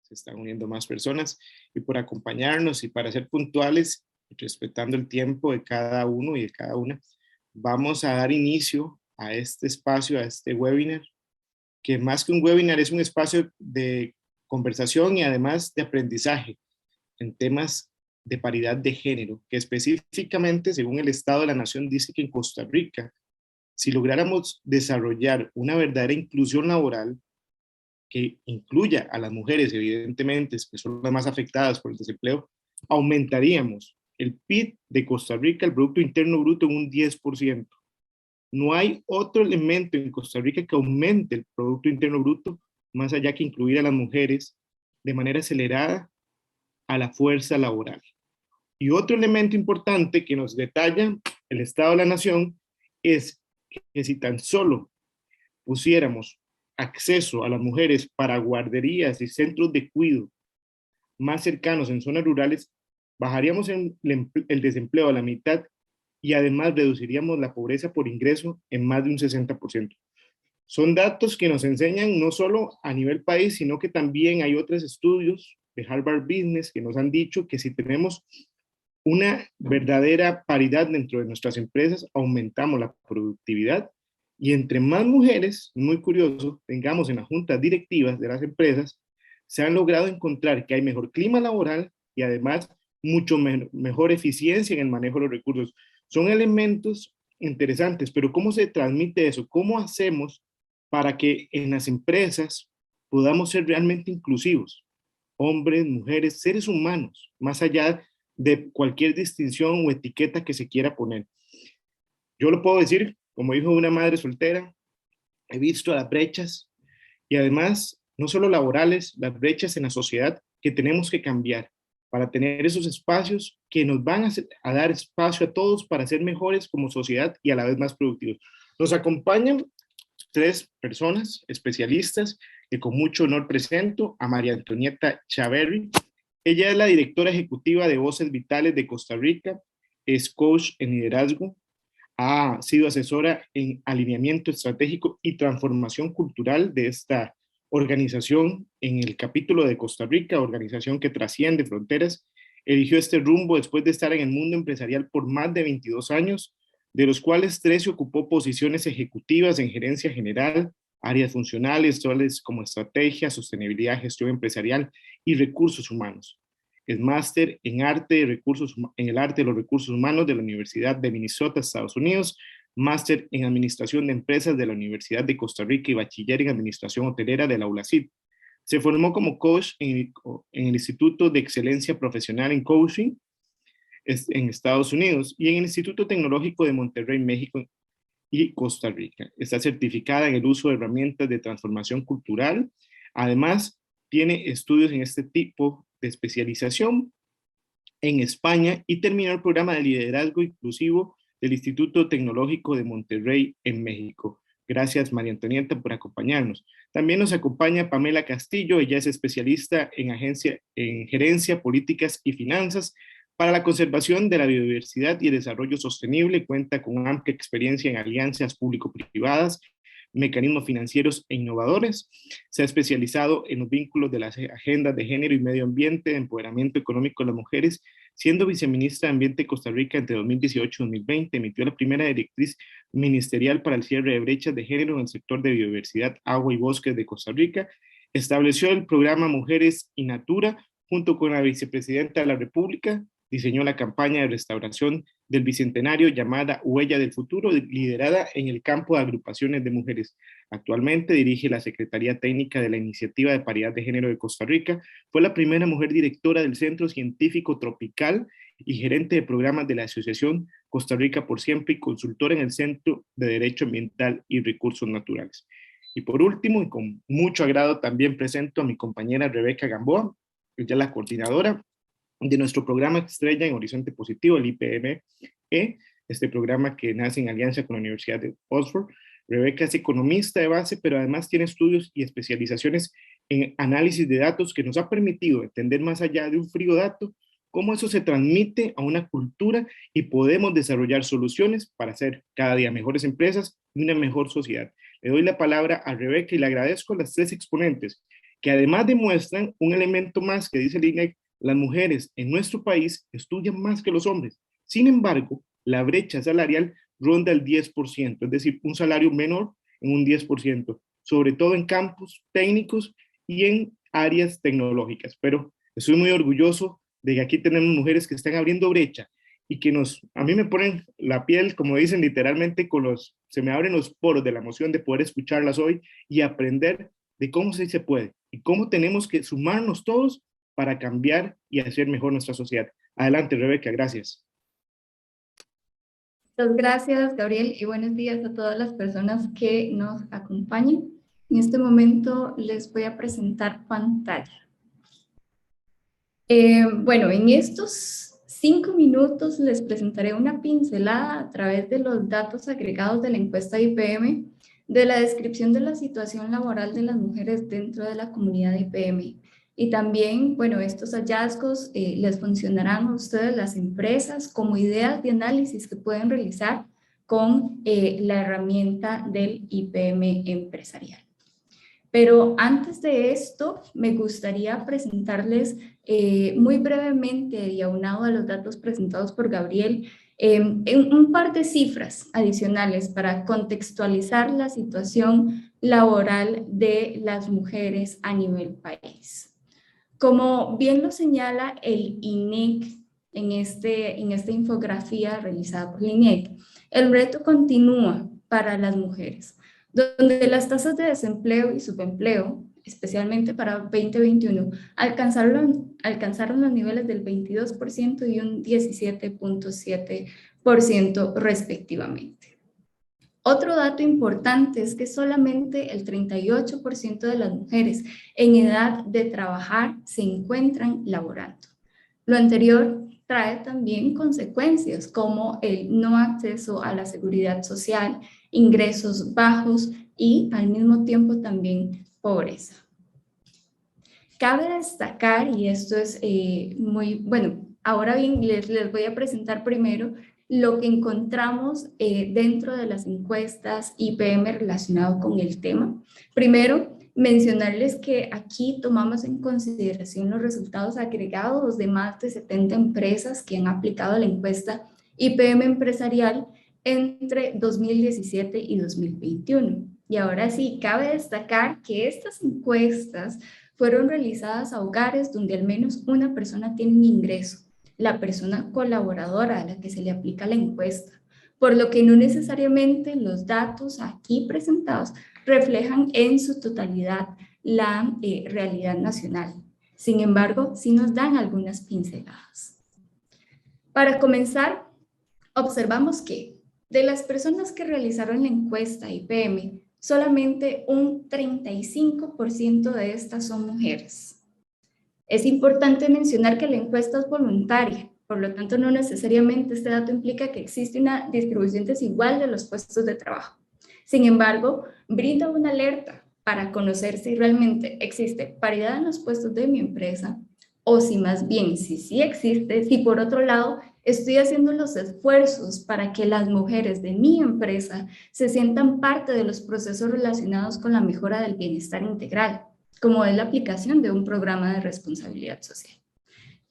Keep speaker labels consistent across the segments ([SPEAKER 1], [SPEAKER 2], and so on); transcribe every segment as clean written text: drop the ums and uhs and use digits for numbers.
[SPEAKER 1] se están uniendo más personas y por acompañarnos y para ser puntuales, respetando el tiempo de cada uno y de cada una. Vamos a dar inicio a este espacio, a este webinar, que más que un webinar es un espacio de conversación y además de aprendizaje en temas de paridad de género, que específicamente, según el Estado de la Nación, dice que en Costa Rica, si lográramos desarrollar una verdadera inclusión laboral, que incluya a las mujeres, evidentemente, que son las más afectadas por el desempleo, aumentaríamos el PIB de Costa Rica, el Producto Interno Bruto, en un 10%. No hay otro elemento en Costa Rica que aumente el Producto Interno Bruto, más allá que incluir a las mujeres de manera acelerada a la fuerza laboral. Y otro elemento importante que nos detalla el Estado de la Nación es que si tan solo pusiéramos acceso a las mujeres para guarderías y centros de cuidado más cercanos en zonas rurales, bajaríamos el desempleo a la mitad y además reduciríamos la pobreza por ingreso en más de un 60%. Son datos que nos enseñan no solo a nivel país, sino que también hay otros estudios de Harvard Business que nos han dicho que si tenemos una verdadera paridad dentro de nuestras empresas, aumentamos la productividad y entre más mujeres, muy curioso, tengamos en las juntas directivas de las empresas, se han logrado encontrar que hay mejor clima laboral y además mucho mejor eficiencia en el manejo de los recursos. Son elementos interesantes, pero ¿cómo se transmite eso? ¿Cómo hacemos para que en las empresas podamos ser realmente inclusivos? Hombres, mujeres, seres humanos, más allá de cualquier distinción o etiqueta que se quiera poner. Yo lo puedo decir, como hijo de una madre soltera, he visto las brechas y además, no solo laborales, las brechas en la sociedad que tenemos que cambiar para tener esos espacios que nos van a dar espacio a todos para ser mejores como sociedad y a la vez más productivos. Nos acompañan tres personas especialistas que con mucho honor presento a María Antonieta Chaverri. Ella es la directora ejecutiva de Voces Vitales de Costa Rica, es coach en liderazgo, ha sido asesora en alineamiento estratégico y transformación cultural de esta organización en el capítulo de Costa Rica, organización que trasciende fronteras. Eligió este rumbo después de estar en el mundo empresarial por más de 22 años, de los cuales 13 ocupó posiciones ejecutivas en gerencia general, áreas funcionales, tales como estrategia, sostenibilidad, gestión empresarial y recursos humanos. Es máster en en el arte de los recursos humanos de la Universidad de Minnesota, Estados Unidos, máster en administración de empresas de la Universidad de Costa Rica y bachiller en administración hotelera de la ULACID. Se formó como coach en el Instituto de Excelencia Profesional en Coaching en Estados Unidos y en el Instituto Tecnológico de Monterrey, México y Costa Rica. Está certificada en el uso de herramientas de transformación cultural. Además, tiene estudios en este tipo de especialización en España y terminó el programa de liderazgo inclusivo del Instituto Tecnológico de Monterrey en México. Gracias, María Antonieta, por acompañarnos. También nos acompaña Pamela Castillo. Ella es especialista en gerencia, políticas y finanzas para la conservación de la biodiversidad y el desarrollo sostenible. Cuenta con amplia experiencia en alianzas público-privadas, mecanismos financieros e innovadores. Se ha especializado en los vínculos de las agendas de género y medio ambiente, de empoderamiento económico de las mujeres, siendo viceministra de Ambiente de Costa Rica entre 2018 y 2020. Emitió la primera directriz ministerial para el cierre de brechas de género en el sector de biodiversidad, agua y bosques de Costa Rica. Estableció el programa Mujeres y Natura junto con la vicepresidenta de la República. Diseñó la campaña de restauración del Bicentenario llamada Huella del Futuro, liderada en el campo de agrupaciones de mujeres. Actualmente dirige la Secretaría Técnica de la Iniciativa de Paridad de Género de Costa Rica. Fue la primera mujer directora del Centro Científico Tropical y gerente de programas de la Asociación Costa Rica por Siempre y consultora en el Centro de Derecho Ambiental y Recursos Naturales. Y por último, y con mucho agrado, también presento a mi compañera Rebeca Gamboa, ella es la coordinadora de nuestro programa estrella en Horizonte Positivo, el IPME, este programa que nace en alianza con la Universidad de Oxford. Rebeca es economista de base, pero además tiene estudios y especializaciones en análisis de datos que nos ha permitido entender más allá de un frío dato cómo eso se transmite a una cultura y podemos desarrollar soluciones para hacer cada día mejores empresas y una mejor sociedad. Le doy la palabra a Rebeca y le agradezco a las tres exponentes que además demuestran un elemento más que dice el INEC: las mujeres en nuestro país estudian más que los hombres. Sin embargo, la brecha salarial ronda el 10%, es decir, un salario menor en un 10%, sobre todo en campos técnicos y en áreas tecnológicas. Pero estoy muy orgulloso de que aquí tenemos mujeres que están abriendo brecha y que a mí me ponen la piel, como dicen literalmente, se me abren los poros de la emoción de poder escucharlas hoy y aprender de cómo se puede y cómo tenemos que sumarnos todos para cambiar y hacer mejor nuestra sociedad. Adelante, Rebeca, gracias.
[SPEAKER 2] Muchas gracias, Gabriel, y buenos días a todas las personas que nos acompañan. En este momento les voy a presentar pantalla. Bueno, en estos 5 minutos les presentaré una pincelada a través de los datos agregados de la encuesta IPM, de la descripción de la situación laboral de las mujeres dentro de la comunidad IPM. Y también, bueno, estos hallazgos les funcionarán a ustedes, las empresas, como ideas de análisis que pueden realizar con la herramienta del IPM empresarial. Pero antes de esto, me gustaría presentarles muy brevemente y aunado a los datos presentados por Gabriel, un par de cifras adicionales para contextualizar la situación laboral de las mujeres a nivel país. Como bien lo señala el INEC en esta infografía realizada por el INEC, el reto continúa para las mujeres, donde las tasas de desempleo y subempleo, especialmente para 2021, alcanzaron los niveles del 22% y un 17.7% respectivamente. Otro dato importante es que solamente el 38% de las mujeres en edad de trabajar se encuentran laborando. Lo anterior trae también consecuencias como el no acceso a la seguridad social, ingresos bajos y al mismo tiempo también pobreza. Cabe destacar, y esto es muy bueno, ahora bien les voy a presentar primero lo que encontramos dentro de las encuestas IPM relacionado con el tema. Primero, mencionarles que aquí tomamos en consideración los resultados agregados de más de 70 empresas que han aplicado la encuesta IPM empresarial entre 2017 y 2021. Y ahora sí, cabe destacar que estas encuestas fueron realizadas a hogares donde al menos una persona tiene un ingreso, la persona colaboradora a la que se le aplica la encuesta, por lo que no necesariamente los datos aquí presentados reflejan en su totalidad la realidad nacional. Sin embargo, sí nos dan algunas pinceladas. Para comenzar, observamos que de las personas que realizaron la encuesta IPM, solamente un 35% de estas son mujeres. Es importante mencionar que la encuesta es voluntaria, por lo tanto no necesariamente este dato implica que existe una distribución desigual de los puestos de trabajo. Sin embargo, brinda una alerta para conocer si realmente existe paridad en los puestos de mi empresa o si más bien, si sí existe, si por otro lado estoy haciendo los esfuerzos para que las mujeres de mi empresa se sientan parte de los procesos relacionados con la mejora del bienestar integral, como es la aplicación de un programa de responsabilidad social.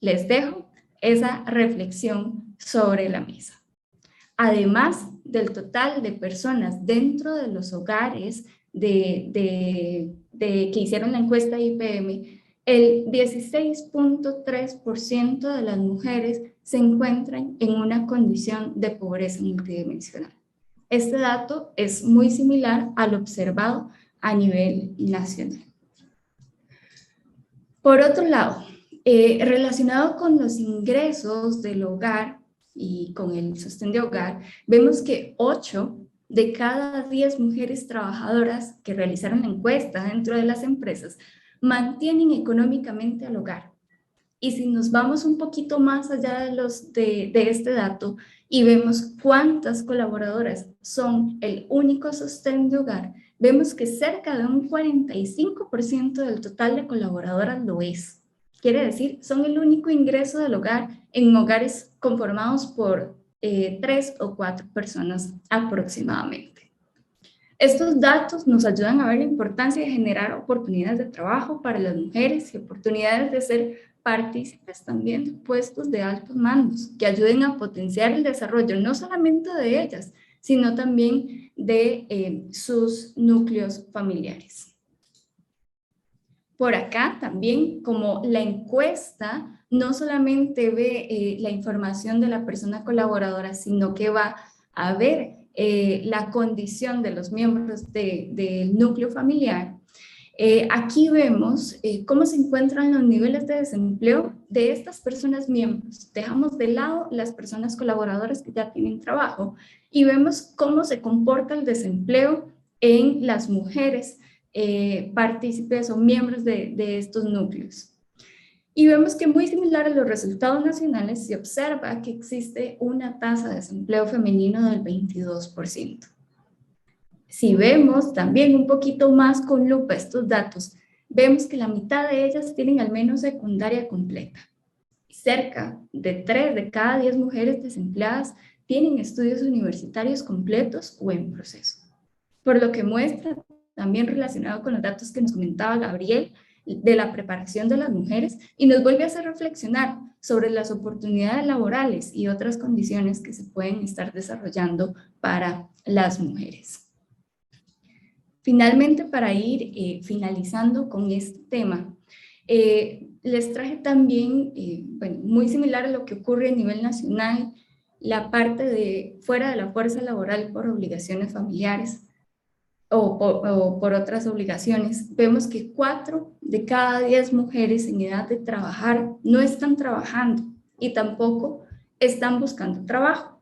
[SPEAKER 2] Les dejo esa reflexión sobre la mesa. Además del total de personas dentro de los hogares que hicieron la encuesta IPM, el 16.3% de las mujeres se encuentran en una condición de pobreza multidimensional. Este dato es muy similar al observado a nivel nacional. Por otro lado, relacionado con los ingresos del hogar y con el sostén de hogar, vemos que 8 de cada 10 mujeres trabajadoras que realizaron la encuesta dentro de las empresas mantienen económicamente al hogar. Y si nos vamos un poquito más allá de este dato y vemos cuántas colaboradoras son el único sostén de hogar, vemos que cerca de un 45% del total de colaboradoras lo es. Quiere decir, son el único ingreso del hogar en hogares conformados por 3 o 4 personas aproximadamente. Estos datos nos ayudan a ver la importancia de generar oportunidades de trabajo para las mujeres y oportunidades de ser partícipes también de puestos de altos mandos, que ayuden a potenciar el desarrollo no solamente de ellas, sino también de sus núcleos familiares. Por acá también, como la encuesta no solamente ve la información de la persona colaboradora, sino que va a ver la condición de los miembros del núcleo familiar. Aquí vemos cómo se encuentran los niveles de desempleo de estas personas miembros. Dejamos de lado las personas colaboradoras que ya tienen trabajo y vemos cómo se comporta el desempleo en las mujeres partícipes o miembros de estos núcleos. Y vemos que muy similar a los resultados nacionales se observa que existe una tasa de desempleo femenino del 22%. Si vemos también un poquito más con lupa estos datos, vemos que la mitad de ellas tienen al menos secundaria completa. Cerca de 3 de cada 10 mujeres desempleadas tienen estudios universitarios completos o en proceso. Por lo que muestra, también relacionado con los datos que nos comentaba Gabriel, de la preparación de las mujeres, y nos vuelve a hacer reflexionar sobre las oportunidades laborales y otras condiciones que se pueden estar desarrollando para las mujeres. Finalmente, para ir finalizando con este tema, les traje también, bueno, muy similar a lo que ocurre a nivel nacional, la parte de fuera de la fuerza laboral por obligaciones familiares o por otras obligaciones. Vemos que 4 de cada 10 mujeres en edad de trabajar no están trabajando y tampoco están buscando trabajo.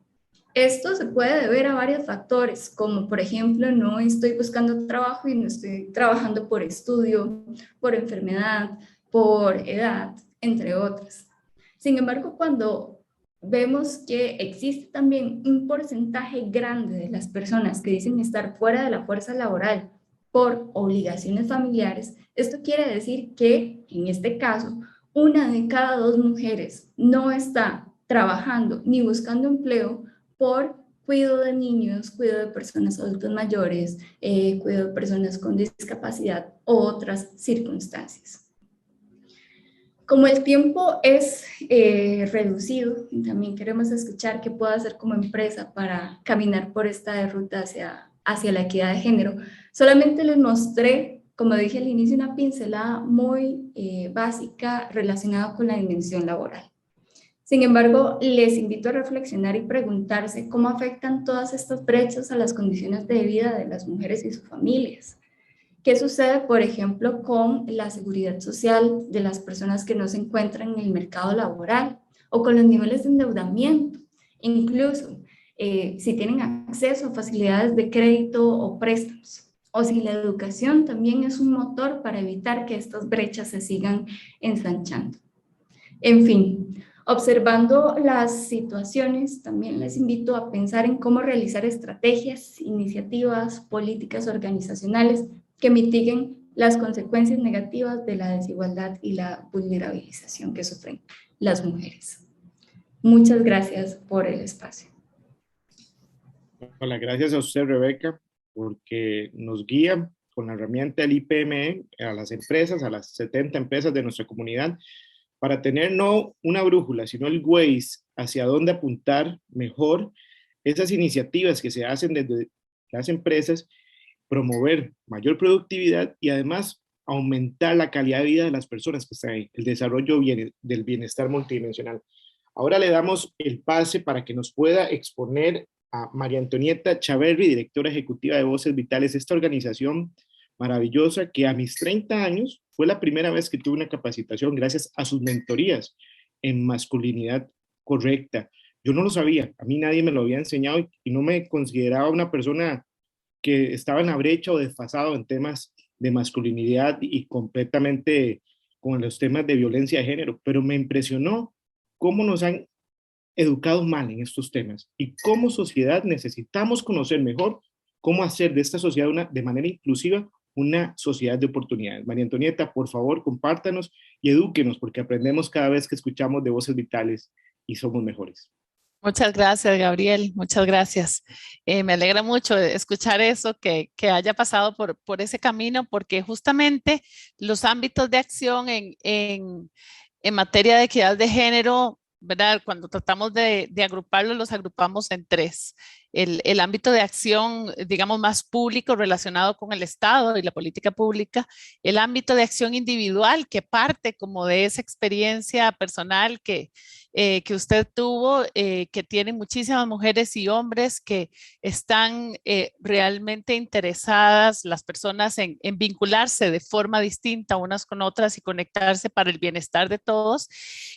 [SPEAKER 2] Esto se puede deber a varios factores, como por ejemplo, no estoy buscando trabajo y no estoy trabajando por estudio, por enfermedad, por edad, entre otras. Sin embargo, cuando vemos que existe también un porcentaje grande de las personas que dicen estar fuera de la fuerza laboral por obligaciones familiares, esto quiere decir que, en este caso, 1 de cada 2 mujeres no está trabajando ni buscando empleo por cuidado de niños, cuidado de personas adultas mayores, cuidado de personas con discapacidad u otras circunstancias. Como el tiempo es reducido, también queremos escuchar qué puedo hacer como empresa para caminar por esta ruta hacia la equidad de género. Solamente les mostré, como dije al inicio, una pincelada muy básica relacionada con la dimensión laboral. Sin embargo, les invito a reflexionar y preguntarse cómo afectan todas estas brechas a las condiciones de vida de las mujeres y sus familias. ¿Qué sucede, por ejemplo, con la seguridad social de las personas que no se encuentran en el mercado laboral o con los niveles de endeudamiento? Incluso si tienen acceso a facilidades de crédito o préstamos, o si la educación también es un motor para evitar que estas brechas se sigan ensanchando. En fin, observando las situaciones, también les invito a pensar en cómo realizar estrategias, iniciativas, políticas organizacionales que mitiguen las consecuencias negativas de la desigualdad y la vulnerabilización que sufren las mujeres. Muchas gracias por el espacio.
[SPEAKER 1] Hola, gracias a usted, Rebeca, porque nos guía con la herramienta del IPME a las empresas, a las 70 empresas de nuestra comunidad, para tener no una brújula, sino el Waze hacia dónde apuntar mejor esas iniciativas que se hacen desde las empresas, promover mayor productividad y además aumentar la calidad de vida de las personas que están ahí, el desarrollo del bienestar multidimensional. Ahora le damos el pase para que nos pueda exponer a María Antonieta Chaverri, directora ejecutiva de Voces Vitales, esta organización maravillosa que a mis 30 años fue la primera vez que tuve una capacitación gracias a sus mentorías en masculinidad correcta. Yo no lo sabía, a mí nadie me lo había enseñado y no me consideraba una persona que estaba en la brecha o desfasado en temas de masculinidad y completamente con los temas de violencia de género, pero me impresionó cómo nos han educado mal en estos temas y como sociedad necesitamos conocer mejor cómo hacer de esta sociedad de manera inclusiva una sociedad de oportunidades. María Antonieta, por favor, compártanos y edúquenos porque aprendemos cada vez que escuchamos de Voces Vitales y somos mejores.
[SPEAKER 3] Muchas gracias, Gabriel. Muchas gracias. Me alegra mucho escuchar eso, que haya pasado por ese camino, porque justamente los ámbitos de acción en materia de equidad de género, ¿verdad? Cuando tratamos de agruparlos, los agrupamos en tres. El ámbito de acción, digamos, más público relacionado con el Estado y la política pública, el ámbito de acción individual que parte como de esa experiencia personal que usted tuvo, que tienen muchísimas mujeres y hombres que están realmente interesadas, las personas en vincularse de forma distinta unas con otras y conectarse para el bienestar de todos.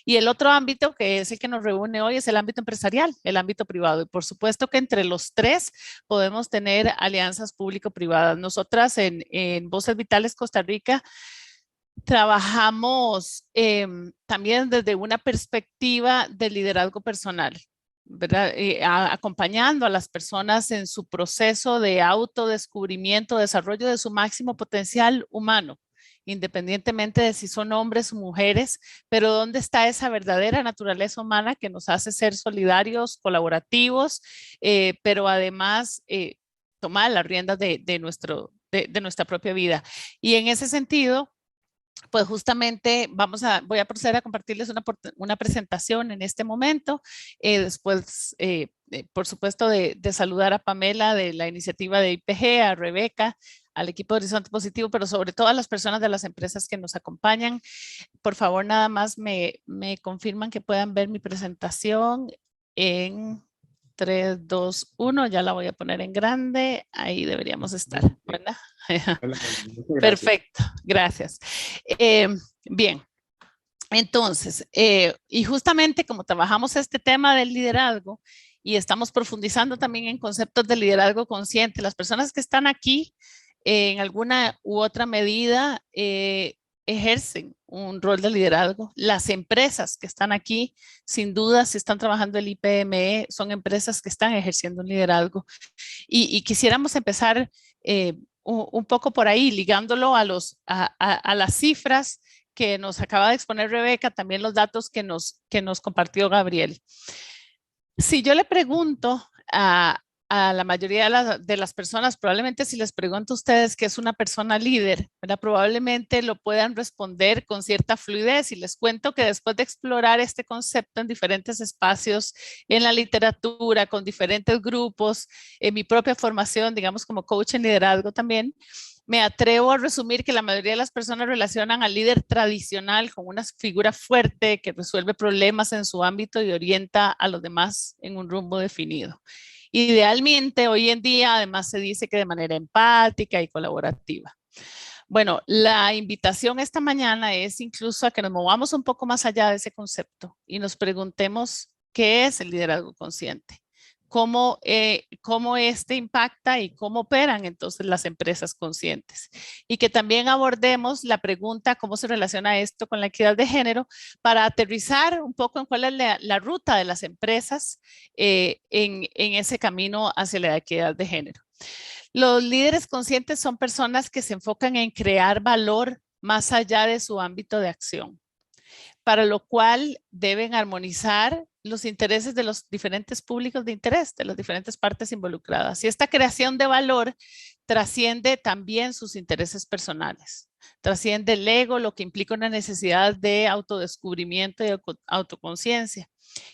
[SPEAKER 3] Y el otro ámbito, que es el que nos reúne hoy, es el ámbito empresarial, el ámbito privado. Y por supuesto que entre los tres podemos tener alianzas público-privadas. Nosotras en Voces Vitales Costa Rica trabajamos también desde una perspectiva de liderazgo personal, ¿verdad? Acompañando a las personas en su proceso de autodescubrimiento, desarrollo de su máximo potencial humano, independientemente de si son hombres o mujeres, pero dónde está esa verdadera naturaleza humana que nos hace ser solidarios, colaborativos, pero además tomar las riendas de nuestra propia vida. Y en ese sentido, pues justamente voy a proceder a compartirles una presentación en este momento. Después, por supuesto, de saludar a Pamela de la iniciativa de IPG, a Rebeca, al equipo de Horizonte Positivo, pero sobre todo a las personas de las empresas que nos acompañan. Por favor, nada más me confirman que puedan ver mi presentación en 3, 2, 1. Ya la voy a poner en grande. Ahí deberíamos estar, ¿verdad? Perfecto, gracias. Bien, entonces, y justamente como trabajamos este tema del liderazgo y estamos profundizando también en conceptos de liderazgo consciente, las personas que están aquí en alguna u otra medida ejercen un rol de liderazgo. Las empresas que están aquí, sin duda, si están trabajando el IPME, son empresas que están ejerciendo un liderazgo. Y quisiéramos empezar un poco por ahí, ligándolo a las cifras que nos acaba de exponer Rebeca, también los datos que nos compartió Gabriel. Si yo le pregunto a la mayoría de las personas, probablemente si les pregunto a ustedes qué es una persona líder, ¿verdad? Probablemente lo puedan responder con cierta fluidez, y les cuento que después de explorar este concepto en diferentes espacios, en la literatura, con diferentes grupos, en mi propia formación, digamos como coach en liderazgo también, me atrevo a resumir que la mayoría de las personas relacionan al líder tradicional con una figura fuerte que resuelve problemas en su ámbito y orienta a los demás en un rumbo definido. Idealmente, hoy en día, además se dice que de manera empática y colaborativa. Bueno, la invitación esta mañana es incluso a que nos movamos un poco más allá de ese concepto y nos preguntemos qué es el liderazgo consciente, cómo este impacta y cómo operan entonces las empresas conscientes. Y que también abordemos la pregunta cómo se relaciona esto con la equidad de género para aterrizar un poco en cuál es la ruta de las empresas en ese camino hacia la equidad de género. Los líderes conscientes son personas que se enfocan en crear valor más allá de su ámbito de acción, para lo cual deben armonizar los intereses de los diferentes públicos de interés, de las diferentes partes involucradas. Y esta creación de valor trasciende también sus intereses personales, trasciende el ego, lo que implica una necesidad de autodescubrimiento y autoconciencia.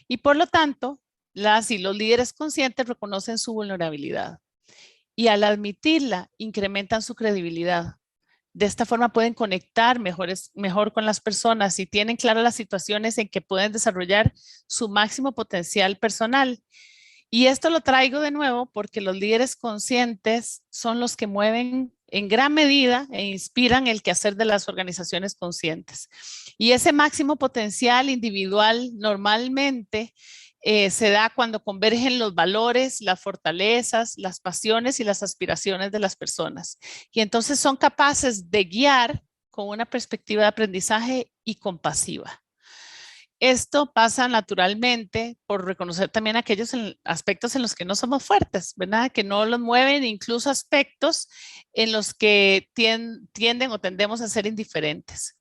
[SPEAKER 3] Y por lo tanto, las y los líderes conscientes reconocen su vulnerabilidad y al admitirla incrementan su credibilidad. De esta forma pueden conectar mejor con las personas y tienen claras las situaciones en que pueden desarrollar su máximo potencial personal. Y esto lo traigo de nuevo porque los líderes conscientes son los que mueven en gran medida e inspiran el quehacer de las organizaciones conscientes. Y ese máximo potencial individual normalmente se da cuando convergen los valores, las fortalezas, las pasiones y las aspiraciones de las personas. Y entonces son capaces de guiar con una perspectiva de aprendizaje y compasiva. Esto pasa naturalmente por reconocer también aquellos aspectos en los que no somos fuertes, ¿verdad? Que no los mueven, incluso aspectos en los que tienden o tendemos a ser indiferentes.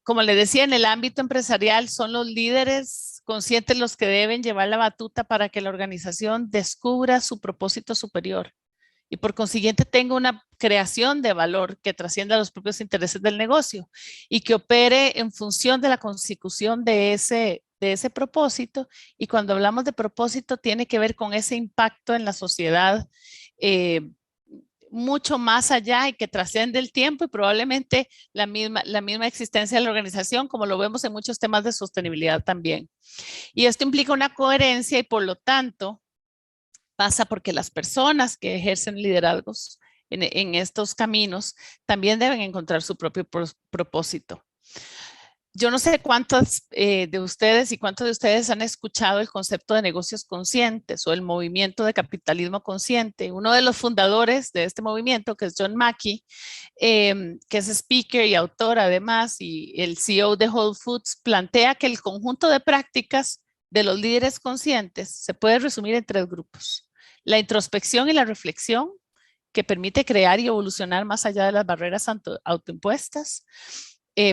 [SPEAKER 3] Como le decía, en el ámbito empresarial son los líderes conscientes los que deben llevar la batuta para que la organización descubra su propósito superior y por consiguiente tenga una creación de valor que trascienda los propios intereses del negocio y que opere en función de la consecución de ese propósito. Y cuando hablamos de propósito tiene que ver con ese impacto en la sociedad mucho más allá y que trasciende el tiempo y probablemente la misma existencia de la organización, como lo vemos en muchos temas de sostenibilidad también. Y esto implica una coherencia y por lo tanto pasa porque las personas que ejercen liderazgos en estos caminos también deben encontrar su propio propósito. Yo no sé cuántos de ustedes y cuántos de ustedes han escuchado el concepto de negocios conscientes o el movimiento de capitalismo consciente. Uno de los fundadores de este movimiento, que es John Mackey, que es speaker y autor además, y el CEO de Whole Foods, plantea que el conjunto de prácticas de los líderes conscientes se puede resumir en 3 grupos. La introspección y la reflexión, que permite crear y evolucionar más allá de las barreras autoimpuestas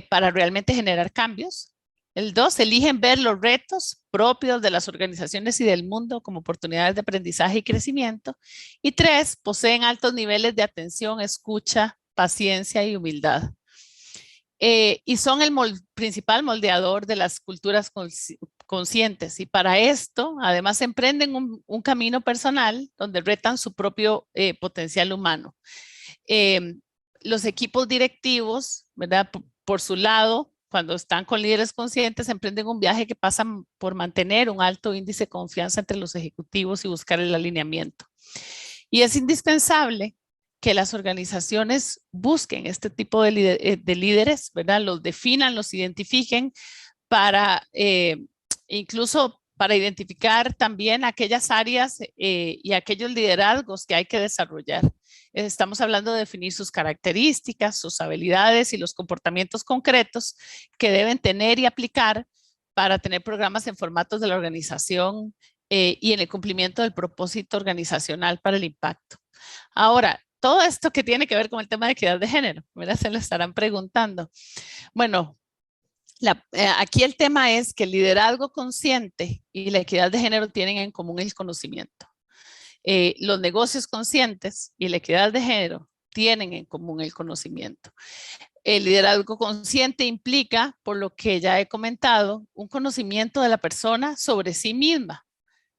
[SPEAKER 3] para realmente generar cambios. El 2, eligen ver los retos propios de las organizaciones y del mundo como oportunidades de aprendizaje y crecimiento. Y 3, poseen altos niveles de atención, escucha, paciencia y humildad. Y son el principal moldeador de las culturas conscientes. Y para esto, además, emprenden un camino personal donde retan su propio potencial humano. Los equipos directivos, ¿verdad? Por su lado, cuando están con líderes conscientes, emprenden un viaje que pasa por mantener un alto índice de confianza entre los ejecutivos y buscar el alineamiento. Y es indispensable que las organizaciones busquen este tipo de líderes, ¿verdad? Los definan, los identifiquen para incluso para identificar también aquellas áreas y aquellos liderazgos que hay que desarrollar. Estamos hablando de definir sus características, sus habilidades y los comportamientos concretos que deben tener y aplicar para tener programas en formatos de la organización y en el cumplimiento del propósito organizacional para el impacto. Ahora, todo esto que tiene que ver con el tema de equidad de género, ¿verdad? Se lo estarán preguntando. Bueno, aquí el tema es que el liderazgo consciente y la equidad de género tienen en común el conocimiento. Los negocios conscientes y la equidad de género tienen en común el conocimiento. El liderazgo consciente implica, por lo que ya he comentado, un conocimiento de la persona sobre sí misma,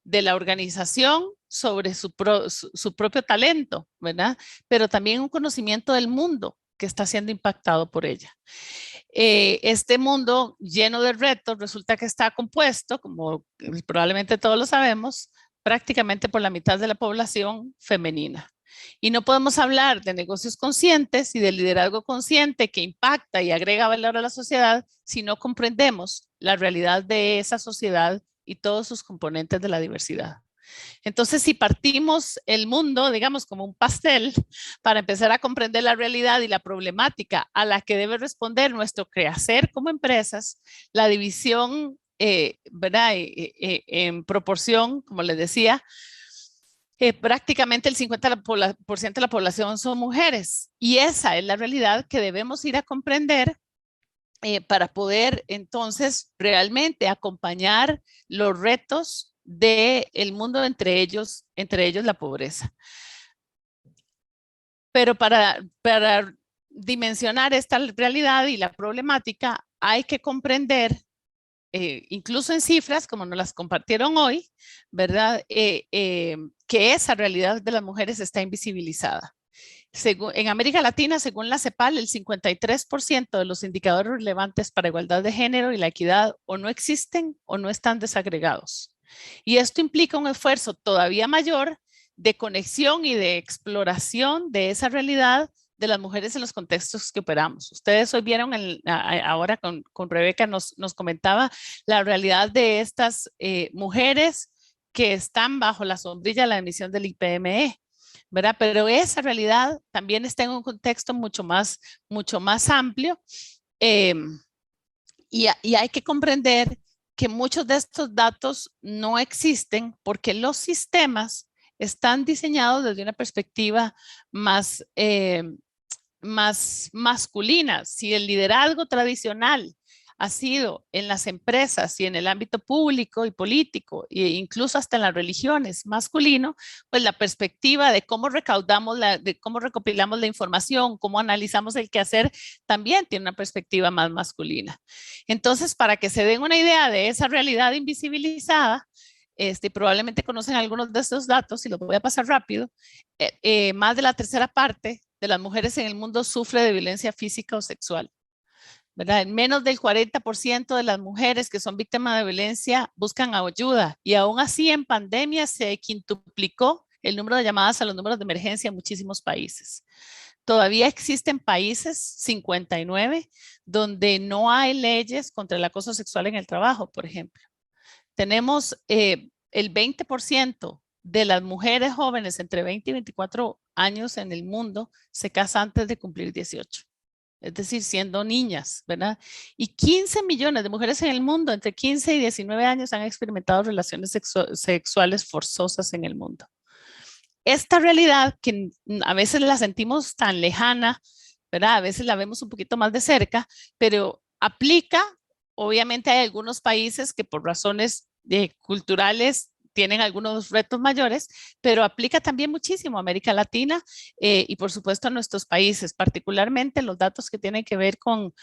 [SPEAKER 3] de la organización sobre su propio talento, ¿verdad? Pero también un conocimiento del mundo que está siendo impactado por ella. Este mundo lleno de retos resulta que está compuesto, como probablemente todos lo sabemos, prácticamente por la mitad de la población femenina. Y no podemos hablar de negocios conscientes y de liderazgo consciente que impacta y agrega valor a la sociedad si no comprendemos la realidad de esa sociedad y todos sus componentes de la diversidad. Entonces, si partimos el mundo, digamos, como un pastel, para empezar a comprender la realidad y la problemática a la que debe responder nuestro quehacer como empresas, la división, ¿verdad? En proporción, como les decía, prácticamente el 50% de la población son mujeres. Y esa es la realidad que debemos ir a comprender para poder entonces realmente acompañar los retos del mundo, entre ellos la pobreza. Pero para dimensionar esta realidad y la problemática hay que comprender, incluso en cifras como nos las compartieron hoy, ¿verdad? Que esa realidad de las mujeres está invisibilizada. En América Latina, según la CEPAL, el 53% de los indicadores relevantes para igualdad de género y la equidad o no existen o no están desagregados. Y esto implica un esfuerzo todavía mayor de conexión y de exploración de esa realidad de las mujeres en los contextos que operamos. Ustedes hoy vieron, ahora con Rebeca nos comentaba la realidad de estas mujeres que están bajo la sombrilla de la emisión del IPME, ¿verdad? Pero esa realidad también está en un contexto mucho más amplio y hay que comprender que muchos de estos datos no existen porque los sistemas están diseñados desde una perspectiva más masculina. Si el liderazgo tradicional ha sido en las empresas y en el ámbito público y político, e incluso hasta en las religiones masculino, pues la perspectiva de cómo recaudamos, de cómo recopilamos la información, cómo analizamos el quehacer, también tiene una perspectiva más masculina. Entonces, para que se den una idea de esa realidad invisibilizada, probablemente conocen algunos de estos datos y los voy a pasar rápido. Más de la tercera parte de las mujeres en el mundo sufre de violencia física o sexual, ¿verdad? Menos del 40% de las mujeres que son víctimas de violencia buscan ayuda, y aún así en pandemia se quintuplicó el número de llamadas a los números de emergencia en muchísimos países. Todavía existen países, 59, donde no hay leyes contra el acoso sexual en el trabajo, por ejemplo. Tenemos el 20% de las mujeres jóvenes entre 20 y 24 años en el mundo se casan antes de cumplir 18. Es decir, siendo niñas, ¿verdad? Y 15 millones de mujeres en el mundo entre 15 y 19 años han experimentado relaciones sexuales forzosas en el mundo. Esta realidad que a veces la sentimos tan lejana, ¿verdad? A veces la vemos un poquito más de cerca, pero aplica, obviamente hay algunos países que por razones culturales tienen algunos retos mayores, pero aplica también muchísimo a América Latina y por supuesto a nuestros países, particularmente los datos que tienen que ver con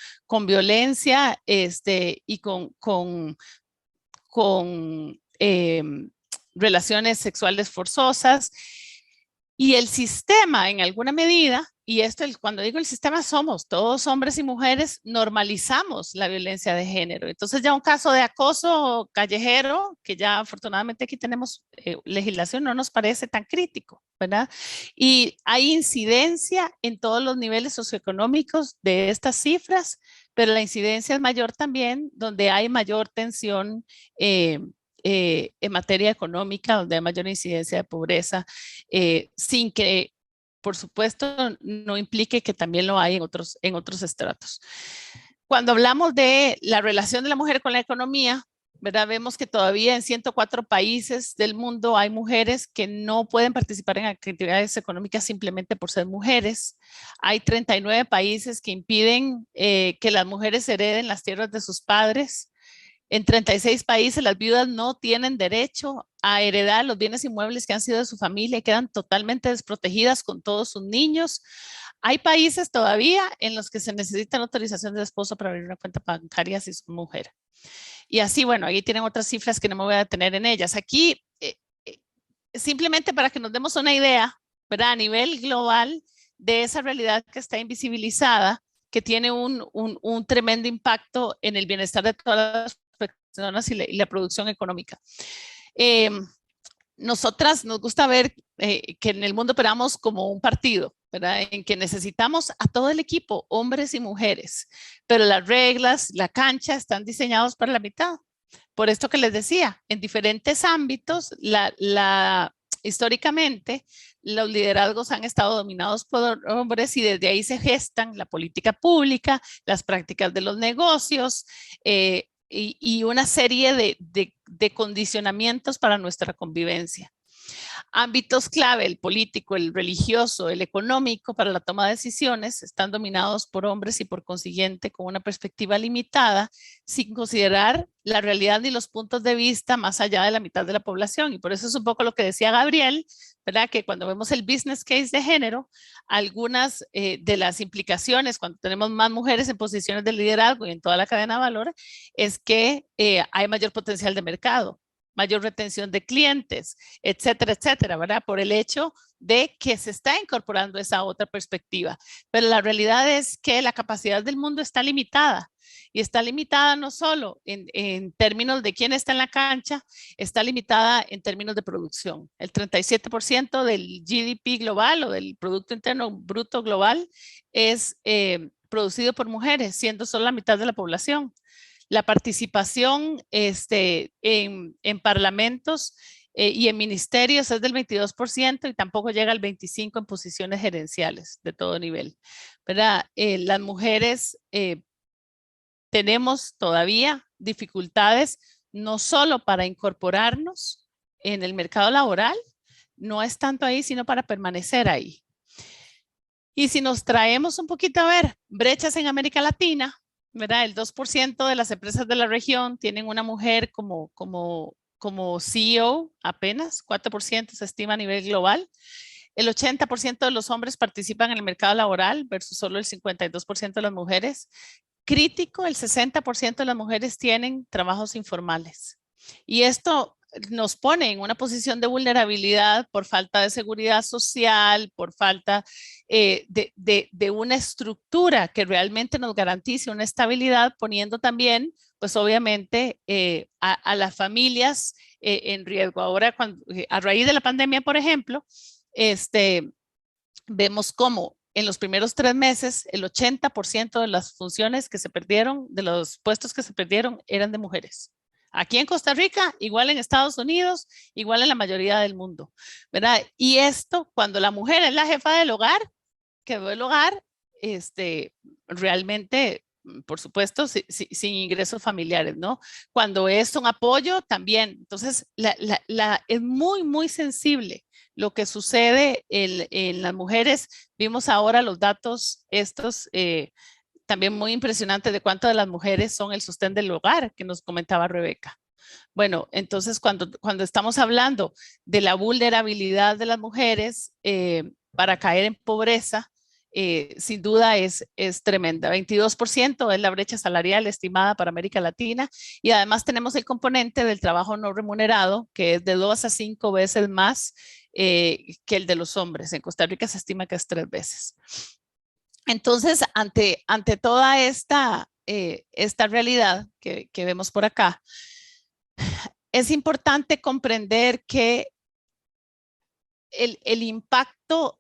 [SPEAKER 3] violencia y con relaciones sexuales forzosas. Y el sistema, en alguna medida, y esto, cuando digo el sistema, somos todos hombres y mujeres, normalizamos la violencia de género. Entonces ya un caso de acoso callejero, que ya afortunadamente aquí tenemos legislación, no nos parece tan crítico, ¿verdad? Y hay incidencia en todos los niveles socioeconómicos de estas cifras, pero la incidencia es mayor también donde hay mayor tensión en materia económica, donde hay mayor incidencia de pobreza, sin que, por supuesto, no implique que también lo hay en otros estratos. Cuando hablamos de la relación de la mujer con la economía, ¿verdad? Vemos que todavía en 104 países del mundo hay mujeres que no pueden participar en actividades económicas simplemente por ser mujeres. Hay 39 países que impiden que las mujeres hereden las tierras de sus padres. En 36 países las viudas no tienen derecho a heredar los bienes inmuebles que han sido de su familia y quedan totalmente desprotegidas con todos sus niños. Hay países todavía en los que se necesita la autorización del esposo para abrir una cuenta bancaria si es mujer. Y así, bueno, ahí tienen otras cifras que no me voy a detener en ellas. Aquí, simplemente para que nos demos una idea, ¿verdad? A nivel global de esa realidad que está invisibilizada, que tiene un tremendo impacto en el bienestar de todas las personas y la producción económica. Nosotras nos gusta ver que en el mundo operamos como un partido, ¿verdad? En que necesitamos a todo el equipo, hombres y mujeres, pero las reglas, la cancha están diseñados para la mitad. Por esto que les decía, en diferentes ámbitos, históricamente, los liderazgos han estado dominados por hombres y desde ahí se gestan la política pública, las prácticas de los negocios y una serie de condicionamientos para nuestra convivencia. Ámbitos clave, el político, el religioso, el económico para la toma de decisiones están dominados por hombres y por consiguiente con una perspectiva limitada sin considerar la realidad ni los puntos de vista más allá de la mitad de la población. Y por eso es un poco lo que decía Gabriel, ¿verdad? Que cuando vemos el business case de género, algunas de las implicaciones cuando tenemos más mujeres en posiciones de liderazgo y en toda la cadena de valor es que hay mayor potencial de mercado, mayor retención de clientes, etcétera, etcétera, ¿verdad? Por el hecho de que se está incorporando esa otra perspectiva. Pero la realidad es que la capacidad del mundo está limitada y está limitada no solo en términos de quién está en la cancha, está limitada en términos de producción. El 37% del GDP global o del Producto Interno Bruto global es producido por mujeres, siendo solo la mitad de la población. La participación en parlamentos y en ministerios es del 22% y tampoco llega al 25% en posiciones gerenciales de todo nivel, ¿verdad? Las mujeres tenemos todavía dificultades no solo para incorporarnos en el mercado laboral, no es tanto ahí, sino para permanecer ahí. Y si nos traemos un poquito a ver brechas en América Latina, ¿verdad? El 2% de las empresas de la región tienen una mujer como CEO apenas, 4% se estima a nivel global. El 80% de los hombres participan en el mercado laboral versus solo el 52% de las mujeres. Crítico, el 60% de las mujeres tienen trabajos informales. Y esto nos pone en una posición de vulnerabilidad por falta de seguridad social, por falta de una estructura que realmente nos garantice una estabilidad, poniendo también, pues obviamente, a las familias en riesgo. Ahora, a raíz de la pandemia, por ejemplo, vemos cómo en los primeros 3 meses, el 80% de las funciones que se perdieron, de los puestos que se perdieron, eran de mujeres. Aquí en Costa Rica, igual en Estados Unidos, igual en la mayoría del mundo, ¿verdad? Y esto, cuando la mujer es la jefa del hogar, quedó el hogar, realmente, por supuesto, sin ingresos familiares, ¿no? Cuando es un apoyo, también. Entonces, es muy, muy sensible lo que sucede en las mujeres. Vimos ahora los datos estos también muy impresionantes de cuánto de las mujeres son el sostén del hogar, que nos comentaba Rebeca. Bueno, entonces cuando estamos hablando de la vulnerabilidad de las mujeres para caer en pobreza, sin duda es tremenda. 22% es la brecha salarial estimada para América Latina, y además tenemos el componente del trabajo no remunerado, que es de 2 a 5 veces más que el de los hombres. En Costa Rica se estima que es 3 veces. Entonces, ante toda esta realidad que vemos por acá, es importante comprender que el impacto,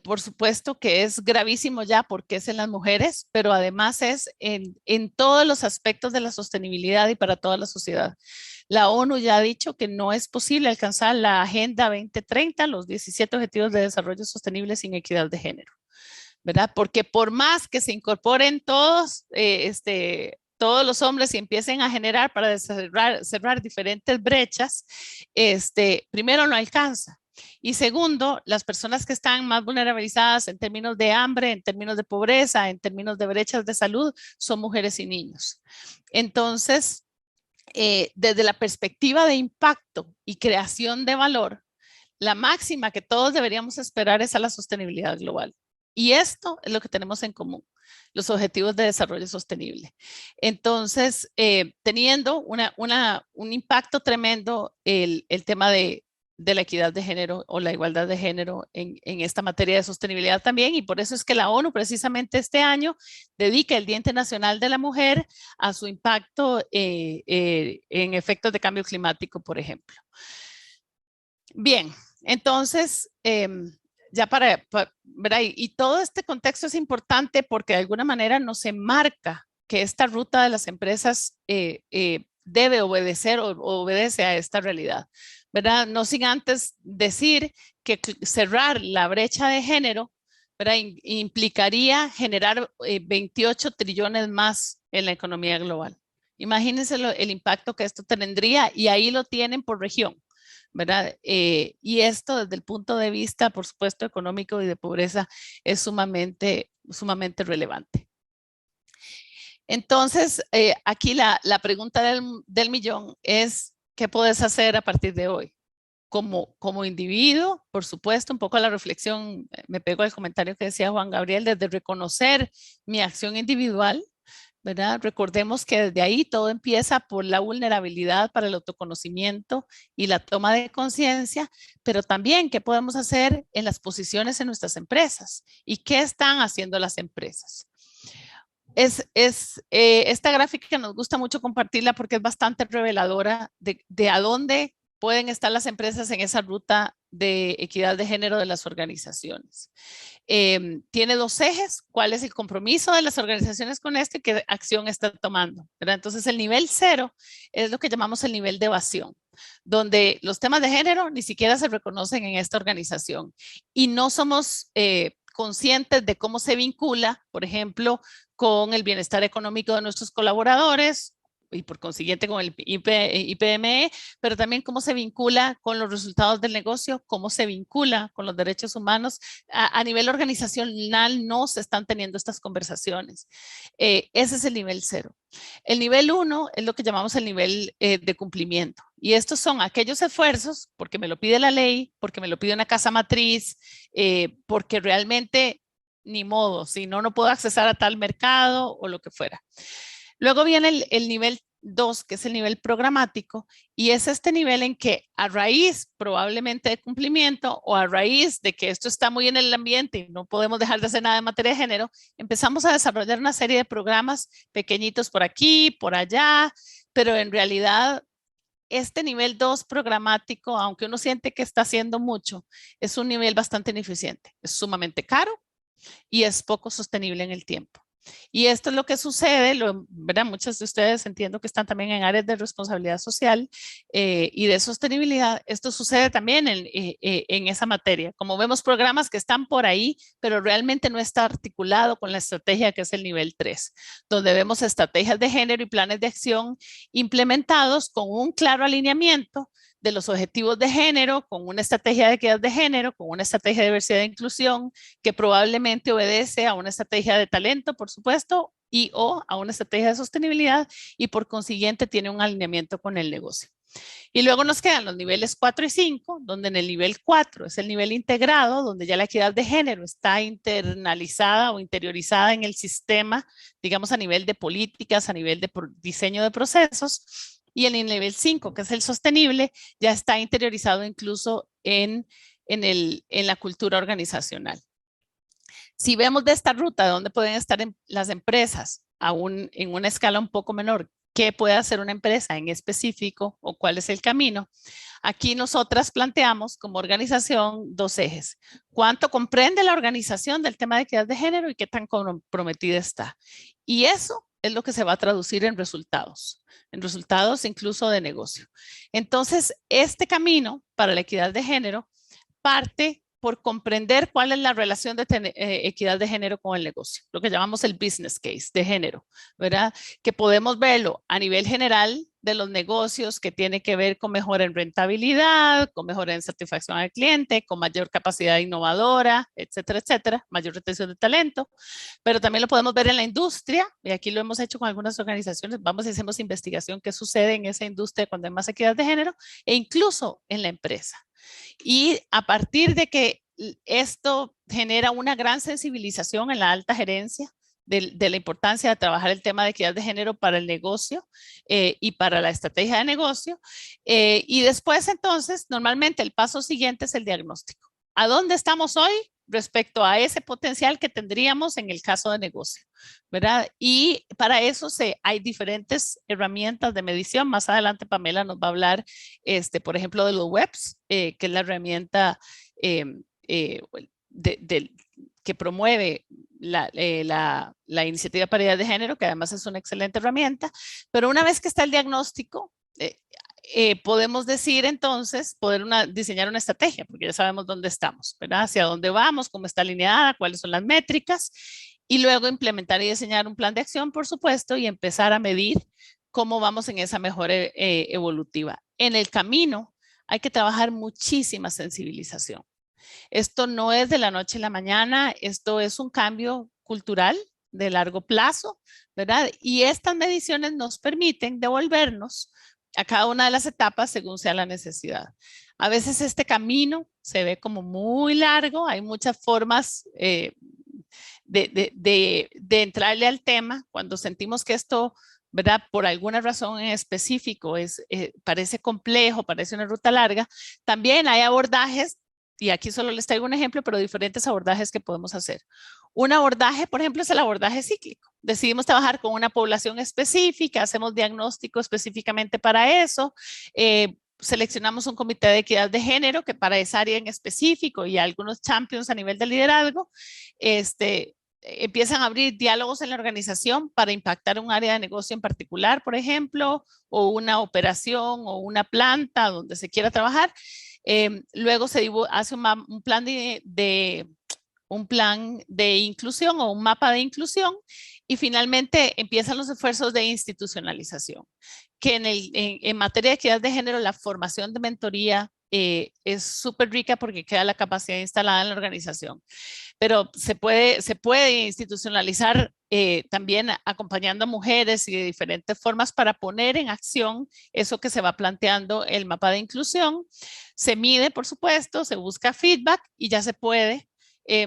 [SPEAKER 3] por supuesto que es gravísimo ya porque es en las mujeres, pero además es en todos los aspectos de la sostenibilidad y para toda la sociedad. La ONU ya ha dicho que no es posible alcanzar la Agenda 2030, los 17 Objetivos de Desarrollo Sostenible sin equidad de género, ¿verdad? Porque por más que se incorporen todos, todos los hombres y empiecen a generar para cerrar diferentes brechas, primero no alcanza. Y segundo, las personas que están más vulnerabilizadas en términos de hambre, en términos de pobreza, en términos de brechas de salud, son mujeres y niños. Entonces, desde la perspectiva de impacto y creación de valor, la máxima que todos deberíamos esperar es a la sostenibilidad global. Y esto es lo que tenemos en común, los objetivos de desarrollo sostenible. Entonces, teniendo un impacto tremendo el tema de la equidad de género o la igualdad de género en esta materia de sostenibilidad también, y por eso es que la ONU precisamente este año dedica el Día Internacional de la Mujer a su impacto en efectos de cambio climático, por ejemplo. Bien, entonces, ya ¿verdad? Y todo este contexto es importante porque de alguna manera nos enmarca que esta ruta de las empresas debe obedecer o obedece a esta realidad, ¿verdad? No sin antes decir que cerrar la brecha de género, ¿verdad? Implicaría generar 28 trillones más en la economía global. Imagínense el impacto que esto tendría, y ahí lo tienen por región, ¿verdad? Y esto desde el punto de vista, por supuesto, económico y de pobreza es sumamente relevante. Entonces, aquí la pregunta del millón es, ¿qué puedes hacer a partir de hoy? Como individuo, por supuesto, un poco a la reflexión, me pego al comentario que decía Juan Gabriel, desde reconocer mi acción individual, ¿verdad? Recordemos que desde ahí todo empieza por la vulnerabilidad para el autoconocimiento y la toma de conciencia, pero también qué podemos hacer en las posiciones en nuestras empresas y qué están haciendo las empresas. Esta gráfica nos gusta mucho compartirla porque es bastante reveladora de a dónde pueden estar las empresas en esa ruta de equidad de género de las organizaciones. Tiene 2 ejes: cuál es el compromiso de las organizaciones con esto y qué acción está tomando, ¿verdad? Entonces el nivel 0 es lo que llamamos el nivel de evasión, donde los temas de género ni siquiera se reconocen en esta organización y no somos conscientes de cómo se vincula, por ejemplo, con el bienestar económico de nuestros colaboradores y por consiguiente con el IPME, pero también cómo se vincula con los resultados del negocio, cómo se vincula con los derechos humanos. A nivel organizacional no se están teniendo estas conversaciones. Ese es el nivel 0. El nivel 1 es lo que llamamos el nivel de cumplimiento. Y estos son aquellos esfuerzos, porque me lo pide la ley, porque me lo pide una casa matriz, porque realmente ni modo, si no, no puedo accesar a tal mercado o lo que fuera. Luego viene el nivel 2, que es el nivel programático, y es este nivel en que a raíz probablemente de cumplimiento o a raíz de que esto está muy en el ambiente y no podemos dejar de hacer nada en materia de género, empezamos a desarrollar una serie de programas pequeñitos por aquí, por allá, pero en realidad este nivel 2 programático, aunque uno siente que está haciendo mucho, es un nivel bastante ineficiente, es sumamente caro y es poco sostenible en el tiempo. Y esto es lo que sucede, ¿verdad? Muchos de ustedes entiendo que están también en áreas de responsabilidad social y de sostenibilidad. Esto sucede también en esa materia. Como vemos programas que están por ahí, pero realmente no está articulado con la estrategia que es el nivel 3, donde vemos estrategias de género y planes de acción implementados con un claro alineamiento de los objetivos de género, con una estrategia de equidad de género, con una estrategia de diversidad e inclusión, que probablemente obedece a una estrategia de talento, por supuesto, y o a una estrategia de sostenibilidad y por consiguiente tiene un alineamiento con el negocio. Y luego nos quedan los niveles 4 y 5, donde en el nivel 4 es el nivel integrado, donde ya la equidad de género está internalizada o interiorizada en el sistema, digamos a nivel de políticas, a nivel de diseño de procesos. Y el nivel 5, que es el sostenible, ya está interiorizado incluso en la cultura organizacional. Si vemos de esta ruta de dónde pueden estar las empresas, aún en una escala un poco menor, qué puede hacer una empresa en específico o cuál es el camino, aquí nosotras planteamos como organización 2 ejes. ¿Cuánto comprende la organización del tema de equidad de género y qué tan comprometida está? Y eso es lo que se va a traducir en resultados incluso de negocio. Entonces, este camino para la equidad de género parte por comprender cuál es la relación de equidad de género con el negocio, lo que llamamos el business case de género, ¿verdad? Que podemos verlo a nivel general de los negocios que tiene que ver con mejora en rentabilidad, con mejora en satisfacción al cliente, con mayor capacidad innovadora, etcétera, etcétera, mayor retención de talento, pero también lo podemos ver en la industria, y aquí lo hemos hecho con algunas organizaciones, vamos y hacemos investigación qué sucede en esa industria cuando hay más equidad de género, e incluso en la empresa. Y a partir de que esto genera una gran sensibilización en la alta gerencia de la importancia de trabajar el tema de equidad de género para el negocio y para la estrategia de negocio. Y después entonces, normalmente el paso siguiente es el diagnóstico. ¿A dónde estamos hoy respecto a ese potencial que tendríamos en el caso de negocio? ¿Verdad? Y para eso hay diferentes herramientas de medición. Más adelante Pamela nos va a hablar, por ejemplo, de los WEPs, que es la herramienta que promueve la iniciativa de paridad de género, que además es una excelente herramienta. Pero una vez que está el diagnóstico, podemos decir entonces, diseñar una estrategia, porque ya sabemos dónde estamos, ¿verdad? Hacia dónde vamos, cómo está alineada, cuáles son las métricas, y luego implementar y diseñar un plan de acción, por supuesto, y empezar a medir cómo vamos en esa mejora evolutiva. En el camino hay que trabajar muchísima sensibilización. Esto no es de la noche a la mañana, esto es un cambio cultural de largo plazo, ¿verdad? Y estas mediciones nos permiten devolvernos a cada una de las etapas según sea la necesidad. A veces este camino se ve como muy largo, hay muchas formas de entrarle al tema cuando sentimos que esto, ¿verdad? Por alguna razón en específico parece complejo, parece una ruta larga. También hay abordajes, y aquí solo les traigo un ejemplo, pero diferentes abordajes que podemos hacer. Un abordaje, por ejemplo, es el abordaje cíclico. Decidimos trabajar con una población específica, hacemos diagnóstico específicamente para eso, seleccionamos un comité de equidad de género que para esa área en específico y algunos champions a nivel de liderazgo, empiezan a abrir diálogos en la organización para impactar un área de negocio en particular, por ejemplo, o una operación o una planta donde se quiera trabajar. Luego se hace un plan de inclusión o un mapa de inclusión Y finalmente empiezan los esfuerzos de institucionalización, que en materia de equidad de género, la formación de mentoría es súper rica porque queda la capacidad instalada en la organización. Pero se puede institucionalizar también acompañando a mujeres y de diferentes formas para poner en acción eso que se va planteando el mapa de inclusión. Se mide, por supuesto, se busca feedback y ya se puede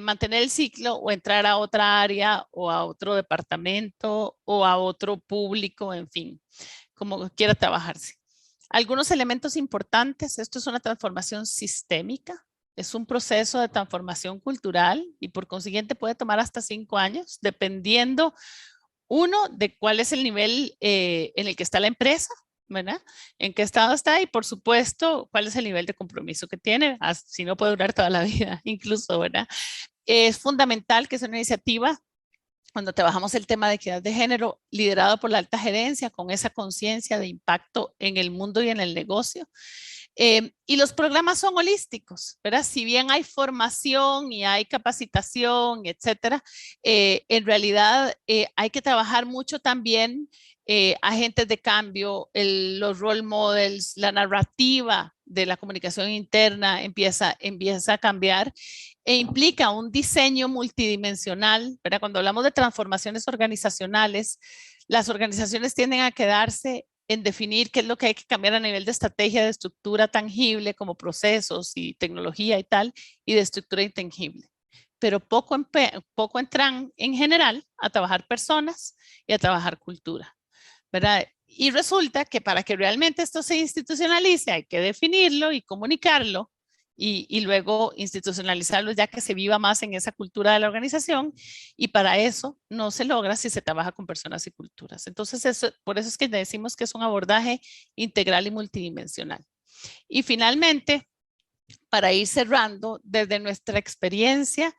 [SPEAKER 3] mantener el ciclo o entrar a otra área o a otro departamento o a otro público, en fin, como quiera trabajarse. Algunos elementos importantes, esto es una transformación sistémica, es un proceso de transformación cultural y por consiguiente puede tomar hasta 5 años, dependiendo, uno, de cuál es el nivel en el que está la empresa, ¿verdad? En qué estado está y por supuesto, cuál es el nivel de compromiso que tiene, si no puede durar toda la vida, incluso, ¿verdad? Es fundamental que sea una iniciativa cuando trabajamos el tema de equidad de género, liderado por la alta gerencia, con esa conciencia de impacto en el mundo y en el negocio. Y los programas son holísticos, ¿verdad? Si bien hay formación y hay capacitación, etcétera, en realidad hay que trabajar mucho también agentes de cambio, los role models, la narrativa de la comunicación interna empieza a cambiar e implica un diseño multidimensional, ¿verdad? Cuando hablamos de transformaciones organizacionales, las organizaciones tienden a quedarse en definir qué es lo que hay que cambiar a nivel de estrategia, de estructura tangible como procesos y tecnología y tal, y de estructura intangible. Pero poco entran en general a trabajar personas y a trabajar cultura, ¿verdad? Y resulta que para que realmente esto se institucionalice hay que definirlo y comunicarlo y luego institucionalizarlo ya que se viva más en esa cultura de la organización y para eso no se logra si se trabaja con personas y culturas. Entonces, por eso es que decimos que es un abordaje integral y multidimensional. Y finalmente, para ir cerrando, desde nuestra experiencia,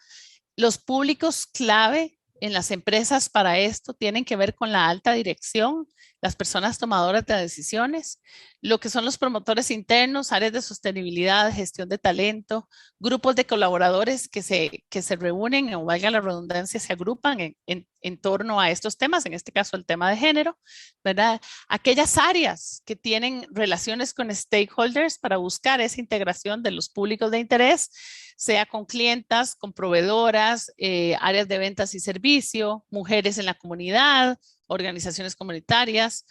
[SPEAKER 3] los públicos clave en las empresas para esto tienen que ver con la alta dirección, las personas tomadoras de decisiones, lo que son los promotores internos, áreas de sostenibilidad, gestión de talento, grupos de colaboradores que se reúnen, o valga la redundancia, se agrupan en torno a estos temas, en este caso el tema de género, ¿verdad? Aquellas áreas que tienen relaciones con stakeholders para buscar esa integración de los públicos de interés, sea con clientas, con proveedoras, áreas de ventas y servicio, mujeres en la comunidad, organizaciones comunitarias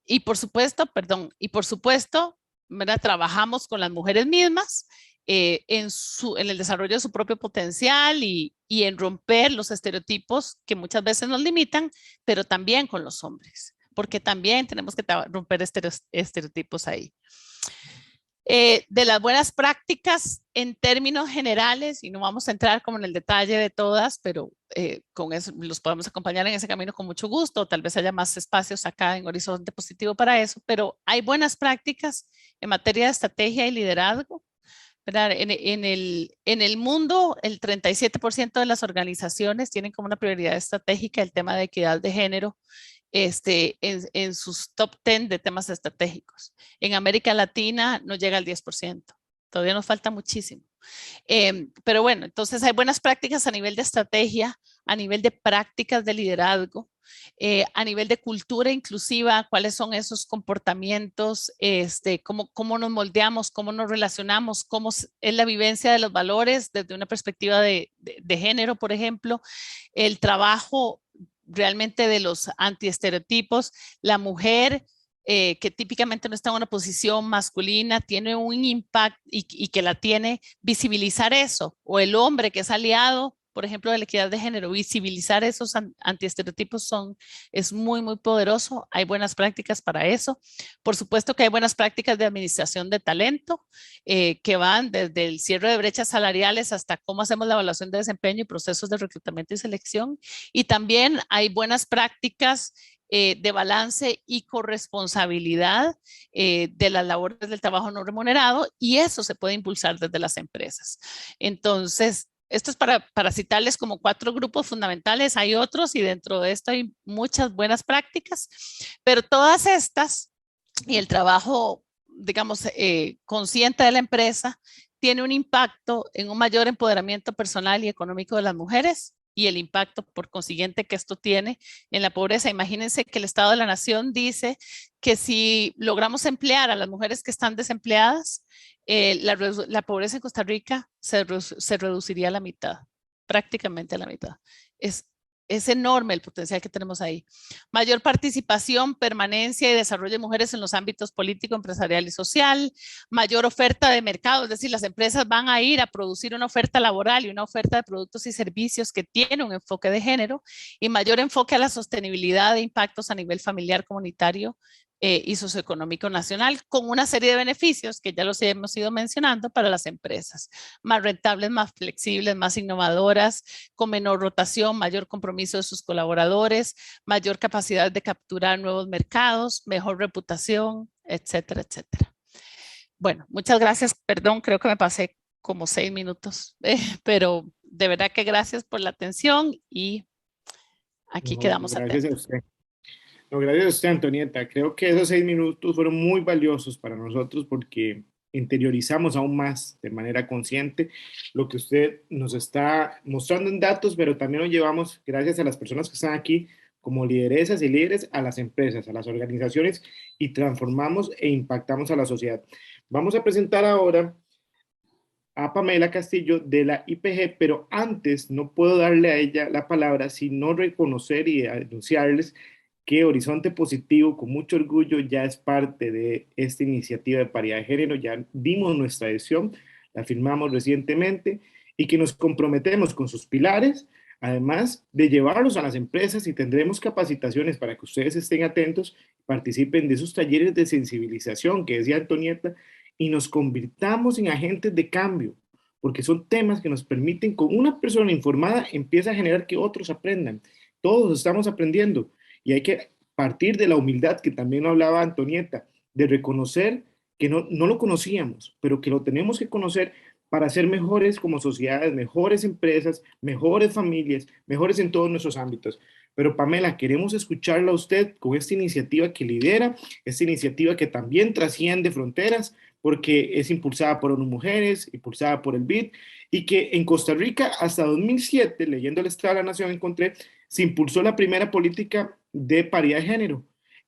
[SPEAKER 3] y por supuesto, ¿verdad? Trabajamos con las mujeres mismas en el desarrollo de su propio potencial y en romper los estereotipos que muchas veces nos limitan, pero también con los hombres, porque también tenemos que romper estereotipos ahí. De las buenas prácticas en términos generales, y no vamos a entrar como en el detalle de todas, pero con eso los podemos acompañar en ese camino con mucho gusto, tal vez haya más espacios acá en Horizonte Positivo para eso, pero hay buenas prácticas en materia de estrategia y liderazgo, ¿verdad? En el mundo, el 37% de las organizaciones tienen como una prioridad estratégica el tema de equidad de género, en sus top 10 de temas estratégicos. En América Latina no llega al 10%. Todavía nos falta muchísimo. Pero bueno, entonces hay buenas prácticas a nivel de estrategia, a nivel de prácticas de liderazgo, a nivel de cultura inclusiva, cuáles son esos comportamientos, cómo nos moldeamos, cómo nos relacionamos, cómo es la vivencia de los valores desde una perspectiva de género, por ejemplo, el trabajo realmente de los antiestereotipos, la mujer que típicamente no está en una posición masculina, tiene un impacto y que la tiene, visibilizar eso, o el hombre que es aliado, por ejemplo, de la equidad de género, visibilizar esos antiestereotipos es muy, muy poderoso. Hay buenas prácticas para eso. Por supuesto que hay buenas prácticas de administración de talento que van desde el cierre de brechas salariales hasta cómo hacemos la evaluación de desempeño y procesos de reclutamiento y selección. Y también hay buenas prácticas de balance y corresponsabilidad de las labores del trabajo no remunerado y eso se puede impulsar desde las empresas. Entonces, esto es para citarles como 4 grupos fundamentales, hay otros y dentro de esto hay muchas buenas prácticas, pero todas estas y el trabajo, digamos, consciente de la empresa tiene un impacto en un mayor empoderamiento personal y económico de las mujeres y el impacto por consiguiente que esto tiene en la pobreza. Imagínense que el Estado de la Nación dice que si logramos emplear a las mujeres que están desempleadas, la pobreza en Costa Rica se reduciría a la mitad, prácticamente a la mitad. Es enorme el potencial que tenemos ahí. Mayor participación, permanencia y desarrollo de mujeres en los ámbitos político, empresarial y social. Mayor oferta de mercado, es decir, las empresas van a ir a producir una oferta laboral y una oferta de productos y servicios que tiene un enfoque de género. Y mayor enfoque a la sostenibilidad de impactos a nivel familiar, comunitario y socioeconómico nacional, con una serie de beneficios que ya los hemos ido mencionando para las empresas. Más rentables, más flexibles, más innovadoras, con menor rotación, mayor compromiso de sus colaboradores, mayor capacidad de capturar nuevos mercados, mejor reputación, etcétera, etcétera. Bueno, muchas gracias. Perdón, creo que me pasé como 6 minutos, pero de verdad que gracias por la atención y aquí quedamos
[SPEAKER 1] gracias
[SPEAKER 3] atentos.
[SPEAKER 1] a usted. No, gracias a usted, Antonieta. Creo que esos 6 minutos fueron muy valiosos para nosotros porque interiorizamos aún más de manera consciente lo que usted nos está mostrando en datos, pero también lo llevamos, gracias a las personas que están aquí, como lideresas y líderes, a las empresas, a las organizaciones, y transformamos e impactamos a la sociedad. Vamos a presentar ahora a Pamela Castillo de la IPG, pero antes no puedo darle a ella la palabra sino reconocer y anunciarles que Horizonte Positivo, con mucho orgullo, ya es parte de esta iniciativa de paridad de género. Ya dimos nuestra adhesión, la firmamos recientemente, y que nos comprometemos con sus pilares, además de llevarlos a las empresas, y tendremos capacitaciones para que ustedes estén atentos, participen de esos talleres de sensibilización que decía Antonieta, y nos convirtamos en agentes de cambio, porque son temas que nos permiten, con una persona informada, empieza a generar que otros aprendan. Todos estamos aprendiendo. Y hay que partir de la humildad, que también hablaba Antonieta, de reconocer que no lo conocíamos, pero que lo tenemos que conocer para ser mejores como sociedades, mejores empresas, mejores familias, mejores en todos nuestros ámbitos. Pero Pamela, queremos escucharla a usted con esta iniciativa que lidera, esta iniciativa que también trasciende fronteras, porque es impulsada por ONU Mujeres, impulsada por el BID, y que en Costa Rica hasta 2007, leyendo el Estado de la Nación, encontré, se impulsó la primera política de paridad de género.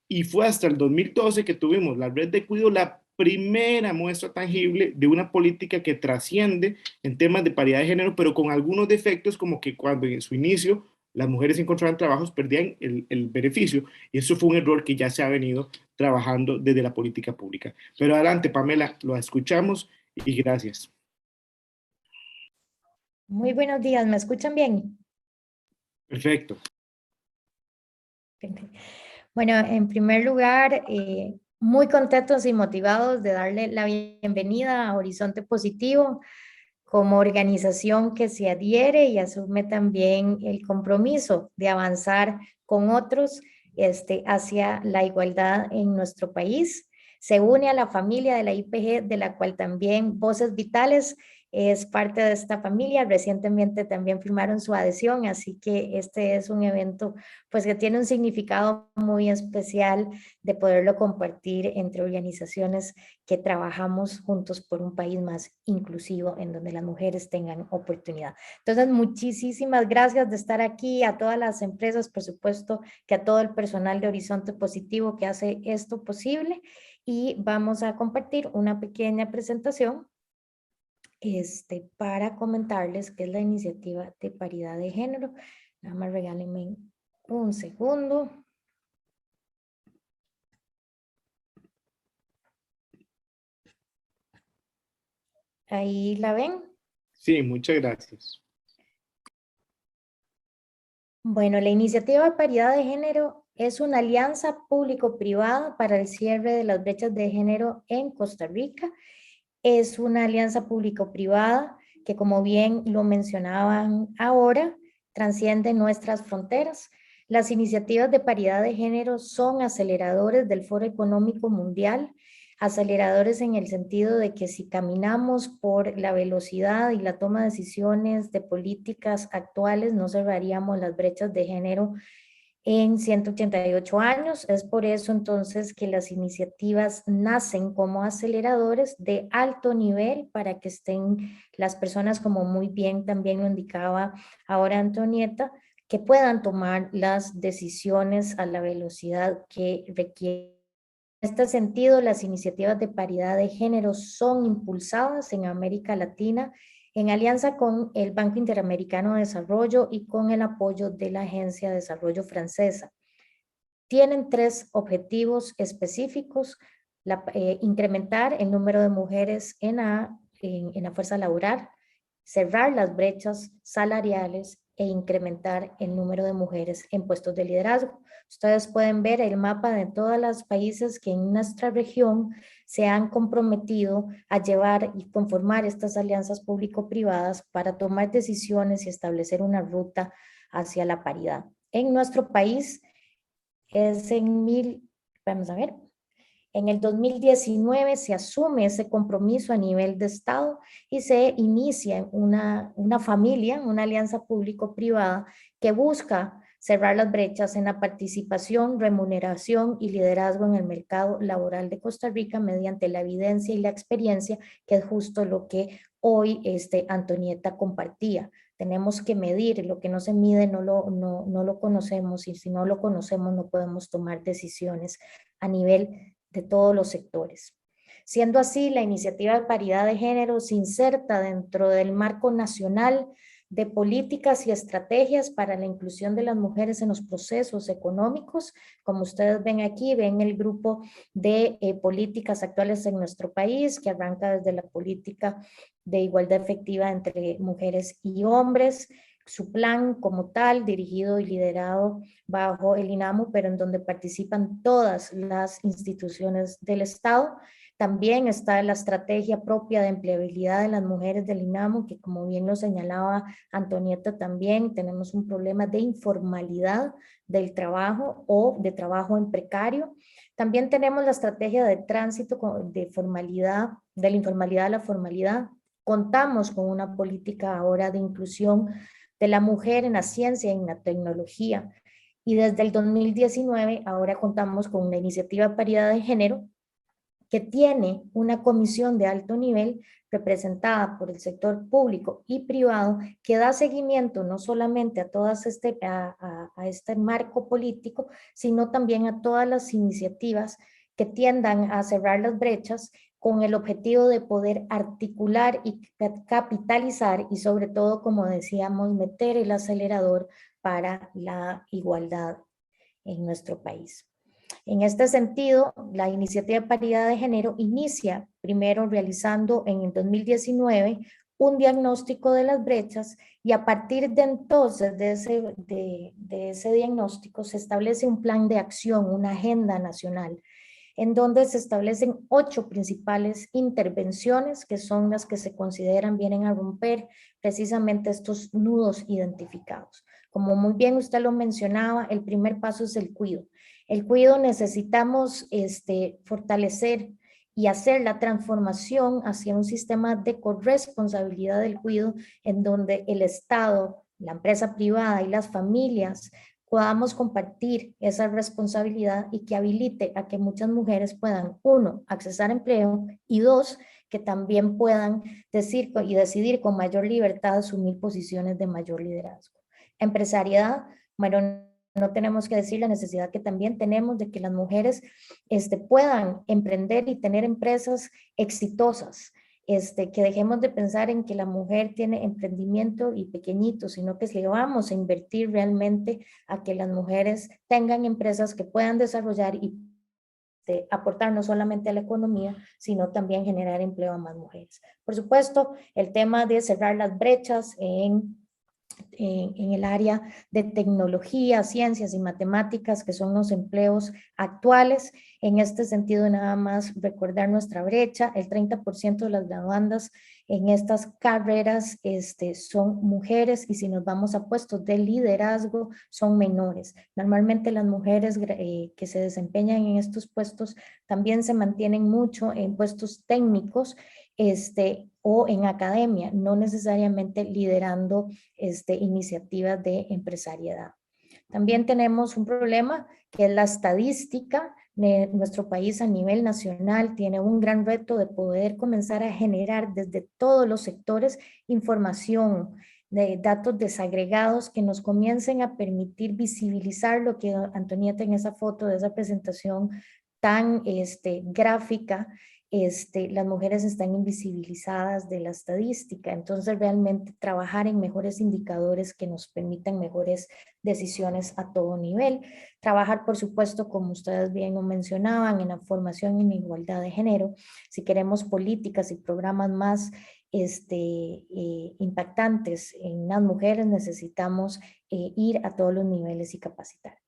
[SPEAKER 1] Y fue hasta el 2012 que tuvimos la red de cuidado, la primera muestra tangible de una política que trasciende en temas de paridad de género, pero con algunos defectos, como que cuando en su inicio las mujeres encontraban trabajos, perdían el beneficio, y eso fue un error que ya se ha venido trabajando desde la política pública. Pero adelante, Pamela, lo escuchamos y gracias.
[SPEAKER 4] Muy buenos días, ¿me escuchan bien?
[SPEAKER 1] Perfecto.
[SPEAKER 4] Bueno, en primer lugar, muy contentos y motivados de darle la bienvenida a Horizonte Positivo como organización que se adhiere y asume también el compromiso de avanzar con otros hacia la igualdad en nuestro país. Se une a la familia de la IPG, de la cual también Voces Vitales es parte de esta familia. Recientemente también firmaron su adhesión, así que este es un evento pues que tiene un significado muy especial de poderlo compartir entre organizaciones que trabajamos juntos por un país más inclusivo en donde las mujeres tengan oportunidad. Entonces, muchísimas gracias de estar aquí, a todas las empresas, por supuesto, que a todo el personal de Horizonte Positivo que hace esto posible, y vamos a compartir una pequeña presentación para comentarles qué es la iniciativa de paridad de género. Nada más regálenme un segundo. ¿Ahí la ven?
[SPEAKER 1] Sí, muchas gracias.
[SPEAKER 4] Bueno, la iniciativa de paridad de género es una alianza público-privada para el cierre de las brechas de género en Costa Rica. Es una alianza público-privada que, como bien lo mencionaban ahora, transciende nuestras fronteras. Las iniciativas de paridad de género son aceleradores del Foro Económico Mundial, aceleradores en el sentido de que si caminamos por la velocidad y la toma de decisiones de políticas actuales, no cerraríamos las brechas de género en 188 años. Es por eso entonces que las iniciativas nacen como aceleradores de alto nivel para que estén las personas, como muy bien también lo indicaba ahora Antonieta, que puedan tomar las decisiones a la velocidad que requieren. En este sentido, las iniciativas de paridad de género son impulsadas en América Latina en alianza con el Banco Interamericano de Desarrollo y con el apoyo de la Agencia de Desarrollo Francesa. Tienen 3 objetivos específicos: incrementar el número de mujeres en la fuerza laboral, cerrar las brechas salariales e incrementar el número de mujeres en puestos de liderazgo. Ustedes pueden ver el mapa de todos los países que en nuestra región se han comprometido a llevar y conformar estas alianzas público-privadas para tomar decisiones y establecer una ruta hacia la paridad. En nuestro país vamos a ver, en el 2019 se asume ese compromiso a nivel de Estado y se inicia una familia, una alianza público-privada que busca cerrar las brechas en la participación, remuneración y liderazgo en el mercado laboral de Costa Rica mediante la evidencia y la experiencia, que es justo lo que hoy Antonieta compartía. Tenemos que medir, lo que no se mide no lo conocemos, y si no lo conocemos no podemos tomar decisiones a nivel de todos los sectores. Siendo así, la iniciativa de paridad de género se inserta dentro del marco nacional de políticas y estrategias para la inclusión de las mujeres en los procesos económicos. Como ustedes ven aquí, ven el grupo de políticas actuales en nuestro país, que arranca desde la política de igualdad efectiva entre mujeres y hombres, su plan como tal, dirigido y liderado bajo el INAMU, pero en donde participan todas las instituciones del Estado. También está la estrategia propia de empleabilidad de las mujeres del INAMU, que como bien lo señalaba Antonieta también, tenemos un problema de informalidad del trabajo o de trabajo en precario. También tenemos la estrategia de tránsito de formalidad, de la informalidad a la formalidad. Contamos con una política ahora de inclusión de la mujer en la ciencia y en la tecnología. Y desde el 2019 ahora contamos con una iniciativa de paridad de género que tiene una comisión de alto nivel representada por el sector público y privado, que da seguimiento no solamente a todas este marco político, sino también a todas las iniciativas que tiendan a cerrar las brechas con el objetivo de poder articular y capitalizar y sobre todo, como decíamos, meter el acelerador para la igualdad en nuestro país. En este sentido, la iniciativa de paridad de género inicia primero realizando en el 2019 un diagnóstico de las brechas, y a partir de entonces de ese diagnóstico se establece un plan de acción, una agenda nacional, en donde se establecen 8 principales intervenciones que son las que se consideran vienen a romper precisamente estos nudos identificados. Como muy bien usted lo mencionaba, el primer paso es el cuidado. El cuidado necesitamos fortalecer y hacer la transformación hacia un sistema de corresponsabilidad del cuidado, en donde el Estado, la empresa privada y las familias podamos compartir esa responsabilidad y que habilite a que muchas mujeres puedan, 1, accesar a empleo, y 2, que también puedan decidir con mayor libertad asumir posiciones de mayor liderazgo. Empresariedad, bueno, no tenemos que decir la necesidad que también tenemos de que las mujeres puedan emprender y tener empresas exitosas. Que dejemos de pensar en que la mujer tiene emprendimiento y pequeñito, sino que le vamos a invertir realmente a que las mujeres tengan empresas que puedan desarrollar y aportar no solamente a la economía, sino también generar empleo a más mujeres. Por supuesto, el tema de cerrar las brechas en el área de tecnología, ciencias y matemáticas, que son los empleos actuales. En este sentido, nada más recordar nuestra brecha: el 30% de las graduandas en estas carreras son mujeres, y si nos vamos a puestos de liderazgo son menores. Normalmente las mujeres que se desempeñan en estos puestos también se mantienen mucho en puestos técnicos o en academia, no necesariamente liderando iniciativas de empresariedad. También tenemos un problema que es la estadística. Nuestro país a nivel nacional tiene un gran reto de poder comenzar a generar desde todos los sectores información de datos desagregados que nos comiencen a permitir visibilizar lo que Antonieta en esa foto de esa presentación tan gráfica, las mujeres están invisibilizadas de la estadística. Entonces realmente trabajar en mejores indicadores que nos permitan mejores decisiones a todo nivel. Trabajar, por supuesto, como ustedes bien lo mencionaban, en la formación en igualdad de género. Si queremos políticas y programas más impactantes en las mujeres, necesitamos ir a todos los niveles y capacitar.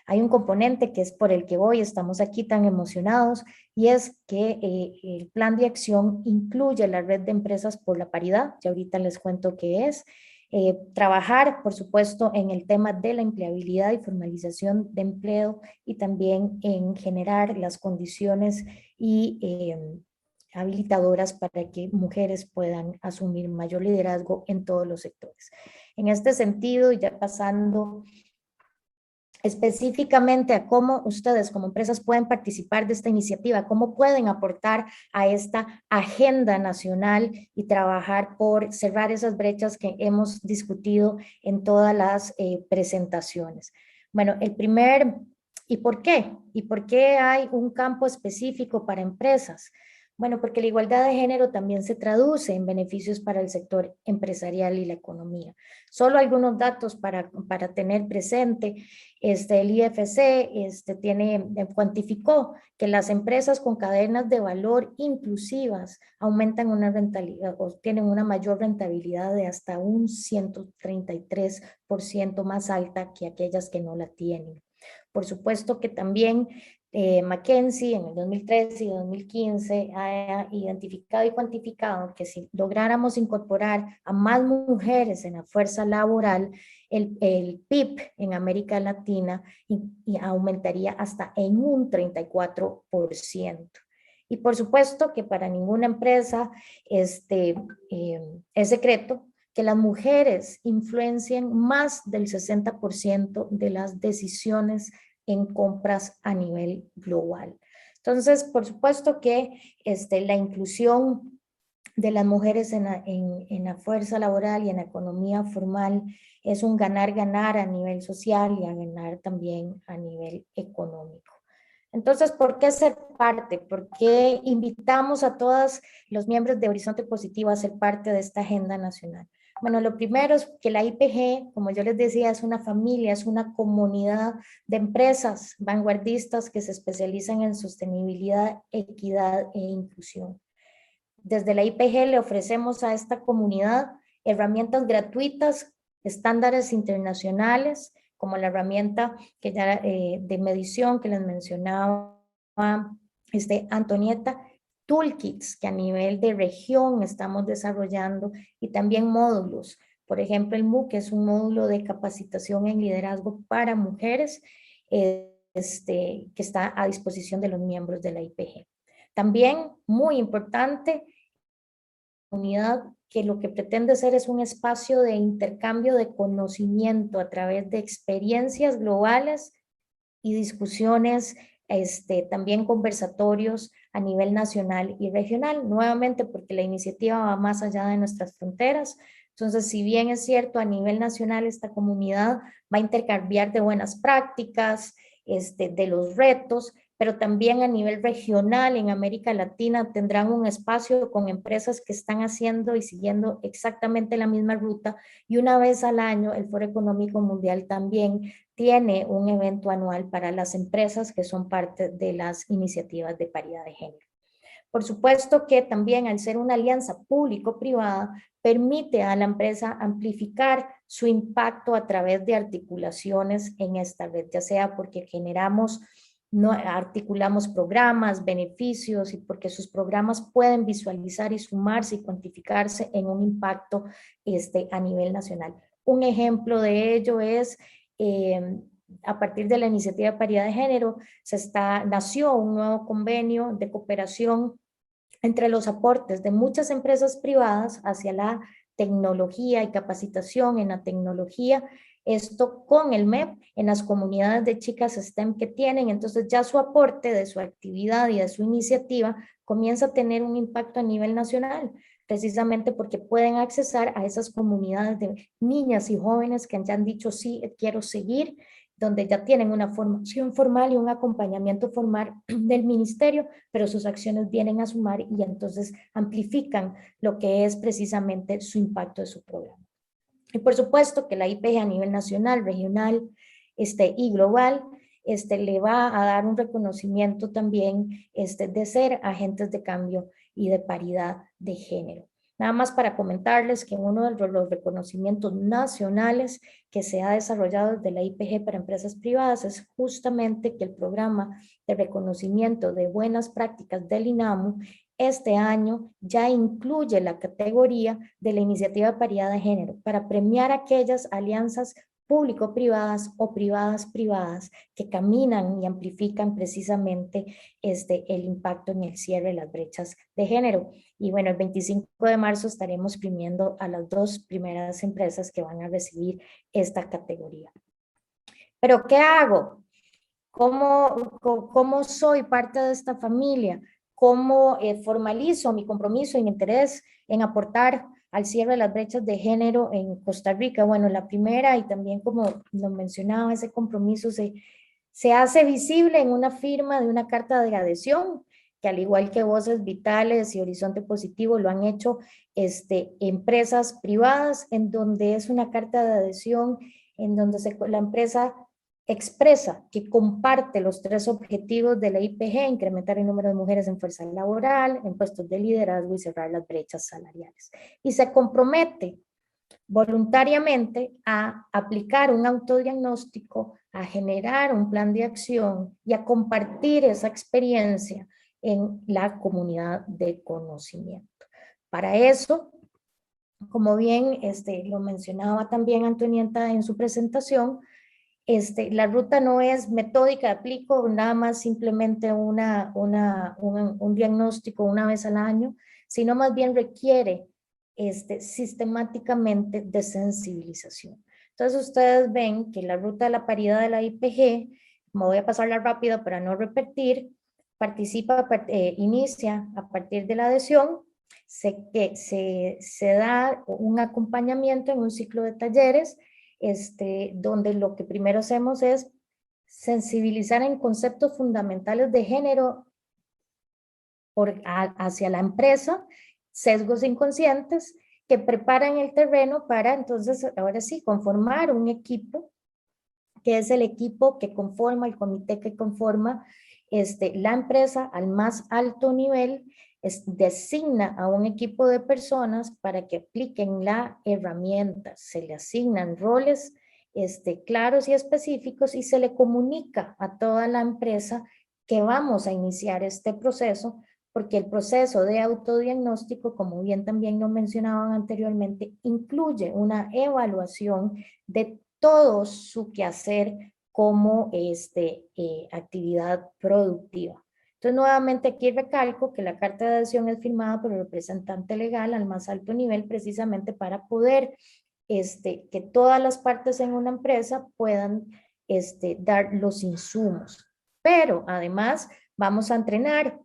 [SPEAKER 4] Hay un componente que es por el que hoy estamos aquí tan emocionados, y es que el plan de acción incluye la red de empresas por la paridad, y ahorita les cuento qué es. Trabajar, por supuesto, en el tema de la empleabilidad y formalización de empleo, y también en generar las condiciones y habilitadoras para que mujeres puedan asumir mayor liderazgo en todos los sectores. En este sentido, ya pasando específicamente a cómo ustedes como empresas pueden participar de esta iniciativa, cómo pueden aportar a esta agenda nacional y trabajar por cerrar esas brechas que hemos discutido en todas las presentaciones. Bueno, el primer, ¿y por qué? ¿Y por qué hay un campo específico para empresas? Bueno, porque la igualdad de género también se traduce en beneficios para el sector empresarial y la economía. Solo algunos datos para tener presente. El IFC cuantificó que las empresas con cadenas de valor inclusivas aumentan una rentabilidad o tienen una mayor rentabilidad de hasta un 133% más alta que aquellas que no la tienen. Por supuesto que también McKinsey en el 2013 y 2015 ha identificado y cuantificado que si lográramos incorporar a más mujeres en la fuerza laboral, el PIB en América Latina y aumentaría hasta en un 34%. Y por supuesto que para ninguna empresa es secreto que las mujeres influencian más del 60% de las decisiones en compras a nivel global. Entonces, por supuesto que la inclusión de las mujeres en la fuerza laboral y en la economía formal es un ganar-ganar a nivel social y a ganar también a nivel económico. Entonces, ¿por qué ser parte? ¿Por qué invitamos a todos los miembros de Horizonte Positivo a ser parte de esta agenda nacional? Bueno, lo primero es que la IPG, como yo les decía, es una familia, es una comunidad de empresas vanguardistas que se especializan en sostenibilidad, equidad e inclusión. Desde la IPG le ofrecemos a esta comunidad herramientas gratuitas, estándares internacionales, como la herramienta que ya, de medición que les mencionaba Antonieta, toolkits que a nivel de región estamos desarrollando, y también módulos. Por ejemplo, el MOOC es un módulo de capacitación en liderazgo para mujeres que está a disposición de los miembros de la IPG. También, muy importante, comunidad que lo que pretende ser es un espacio de intercambio de conocimiento a través de experiencias globales y discusiones, también conversatorios a nivel nacional y regional, nuevamente porque la iniciativa va más allá de nuestras fronteras. Entonces, si bien es cierto, a nivel nacional esta comunidad va a intercambiar de buenas prácticas, de los retos, pero también a nivel regional en América Latina tendrán un espacio con empresas que están haciendo y siguiendo exactamente la misma ruta, y una vez al año el Foro Económico Mundial también tiene un evento anual para las empresas que son parte de las iniciativas de paridad de género. Por supuesto que también al ser una alianza público-privada, permite a la empresa amplificar su impacto a través de articulaciones en esta red, ya sea porque articulamos programas, beneficios, y porque sus programas pueden visualizar y sumarse y cuantificarse en un impacto a nivel nacional. Un ejemplo de ello es a partir de la iniciativa de paridad de género, nació un nuevo convenio de cooperación entre los aportes de muchas empresas privadas hacia la tecnología y capacitación en la tecnología esto con el MEP en las comunidades de chicas STEM que tienen. Entonces ya su aporte de su actividad y de su iniciativa comienza a tener un impacto a nivel nacional, precisamente porque pueden accesar a esas comunidades de niñas y jóvenes que ya han dicho sí, quiero seguir, donde ya tienen una formación formal y un acompañamiento formal del ministerio, pero sus acciones vienen a sumar y entonces amplifican lo que es precisamente su impacto de su programa. Y por supuesto que la IPG a nivel nacional, regional y global le va a dar un reconocimiento también de ser agentes de cambio y de paridad de género. Nada más para comentarles que uno de los reconocimientos nacionales que se ha desarrollado desde la IPG para empresas privadas es justamente que el programa de reconocimiento de buenas prácticas del INAMU este año ya incluye la categoría de la iniciativa de paridad de género para premiar aquellas alianzas público-privadas o privadas-privadas que caminan y amplifican precisamente el impacto en el cierre de las brechas de género. Y bueno, el 25 de marzo estaremos premiando a las 2 primeras empresas que van a recibir esta categoría. ¿Pero qué hago? ¿Cómo soy parte de esta familia? ¿Cómo formalizo mi compromiso y mi interés en aportar al cierre de las brechas de género en Costa Rica? Bueno, la primera, y también como lo mencionaba, ese compromiso se hace visible en una firma de una carta de adhesión, que al igual que Voces Vitales y Horizonte Positivo lo han hecho empresas privadas, en donde es una carta de adhesión, en donde la empresa expresa que comparte los 3 objetivos de la IPG: incrementar el número de mujeres en fuerza laboral, en puestos de liderazgo y cerrar las brechas salariales. Y se compromete voluntariamente a aplicar un autodiagnóstico, a generar un plan de acción y a compartir esa experiencia en la comunidad de conocimiento. Para eso, como bien lo mencionaba también Antonieta en su presentación, la ruta no es metódica de aplico, nada más simplemente un diagnóstico una vez al año, sino más bien requiere sistemáticamente de sensibilización. Entonces ustedes ven que la ruta de la paridad de la IPG, me voy a pasarla rápido para no repetir, inicia a partir de la adhesión, se da un acompañamiento en un ciclo de talleres, donde lo que primero hacemos es sensibilizar en conceptos fundamentales de género hacia la empresa, sesgos inconscientes que preparan el terreno para entonces, ahora sí, conformar un equipo, que es el equipo que conforma, el comité que conforma la empresa al más alto nivel, designa a un equipo de personas para que apliquen la herramienta, se le asignan roles claros y específicos y se le comunica a toda la empresa que vamos a iniciar este proceso, porque el proceso de autodiagnóstico, como bien también lo mencionaban anteriormente, incluye una evaluación de todo su quehacer como actividad productiva. Entonces, nuevamente aquí recalco que la carta de adhesión es firmada por el representante legal al más alto nivel, precisamente para poder que todas las partes en una empresa puedan dar los insumos. Pero además vamos a entrenar,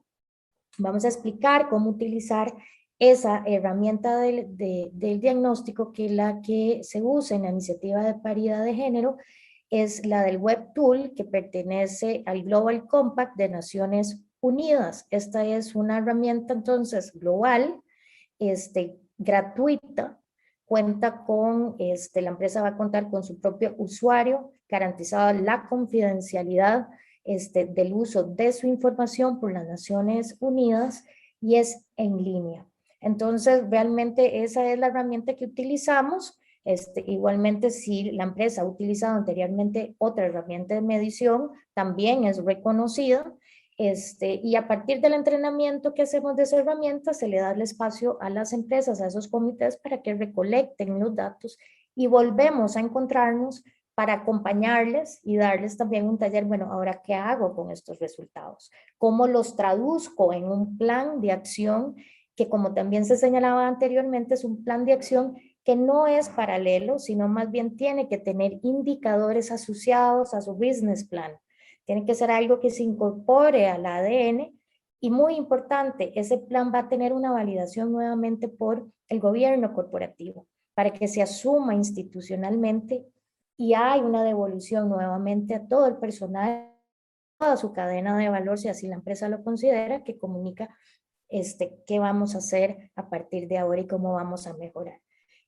[SPEAKER 4] vamos a explicar cómo utilizar esa herramienta del diagnóstico, que la que se usa en la iniciativa de paridad de género es la del Web Tool, que pertenece al Global Compact de Naciones Unidas. Esta es una herramienta entonces global, gratuita, cuenta con, la empresa va a contar con su propio usuario, garantizada la confidencialidad del uso de su información por las Naciones Unidas, y es en línea. Entonces, realmente esa es la herramienta que utilizamos. Igualmente, si la empresa ha utilizado anteriormente otra herramienta de medición, también es reconocida. Y a partir del entrenamiento que hacemos de esa herramienta, se le da el espacio a las empresas, a esos comités, para que recolecten los datos, y volvemos a encontrarnos para acompañarles y darles también un taller. Bueno, ahora, ¿qué hago con estos resultados? ¿Cómo los traduzco en un plan de acción que, como también se señalaba anteriormente, es un plan de acción que no es paralelo, sino más bien tiene que tener indicadores asociados a su business plan. Tiene que ser algo que se incorpore al ADN y muy importante, ese plan va a tener una validación nuevamente por el gobierno corporativo para que se asuma institucionalmente y hay una devolución nuevamente a todo el personal, toda su cadena de valor, si así la empresa lo considera, que comunica qué vamos a hacer a partir de ahora y cómo vamos a mejorar.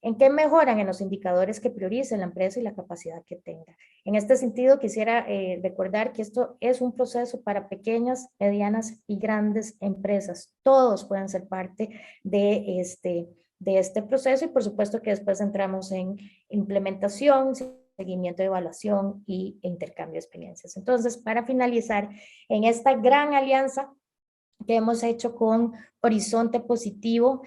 [SPEAKER 4] ¿En qué mejoran? En los indicadores que priorice la empresa y la capacidad que tenga. En este sentido, quisiera recordar que esto es un proceso para pequeñas, medianas y grandes empresas. Todos pueden ser parte de este proceso y por supuesto que después entramos en implementación, seguimiento, evaluación y intercambio de experiencias. Entonces, para finalizar, en esta gran alianza que hemos hecho con Horizonte Positivo,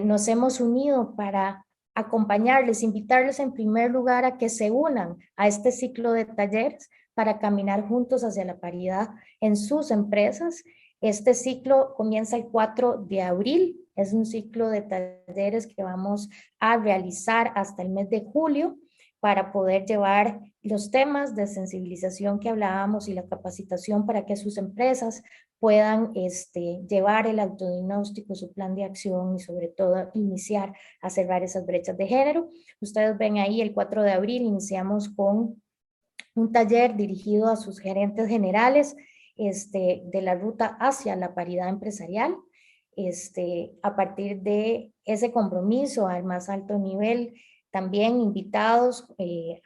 [SPEAKER 4] nos hemos unido para acompañarles, invitarles en primer lugar a que se unan a este ciclo de talleres para caminar juntos hacia la paridad en sus empresas. Este ciclo comienza el 4 de abril, es un ciclo de talleres que vamos a realizar hasta el mes de julio para poder llevar los temas de sensibilización que hablábamos y la capacitación para que sus empresas puedan llevar el autodiagnóstico, su plan de acción y sobre todo iniciar a cerrar esas brechas de género. Ustedes ven ahí el 4 de abril iniciamos con un taller dirigido a sus gerentes generales de la ruta hacia la paridad empresarial. A partir de ese compromiso al más alto nivel, también invitados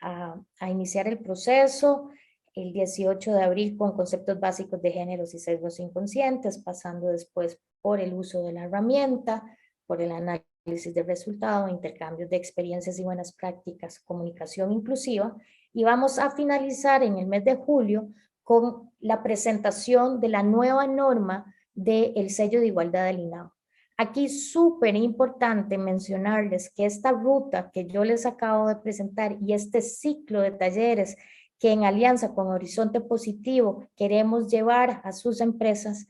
[SPEAKER 4] a iniciar el proceso el 18 de abril con conceptos básicos de géneros y sesgos inconscientes, pasando después por el uso de la herramienta, por el análisis de resultados, intercambios de experiencias y buenas prácticas, comunicación inclusiva, y vamos a finalizar en el mes de julio con la presentación de la nueva norma del sello de igualdad del INAO. Aquí súper importante mencionarles que esta ruta que yo les acabo de presentar y este ciclo de talleres que en alianza con Horizonte Positivo queremos llevar a sus empresas,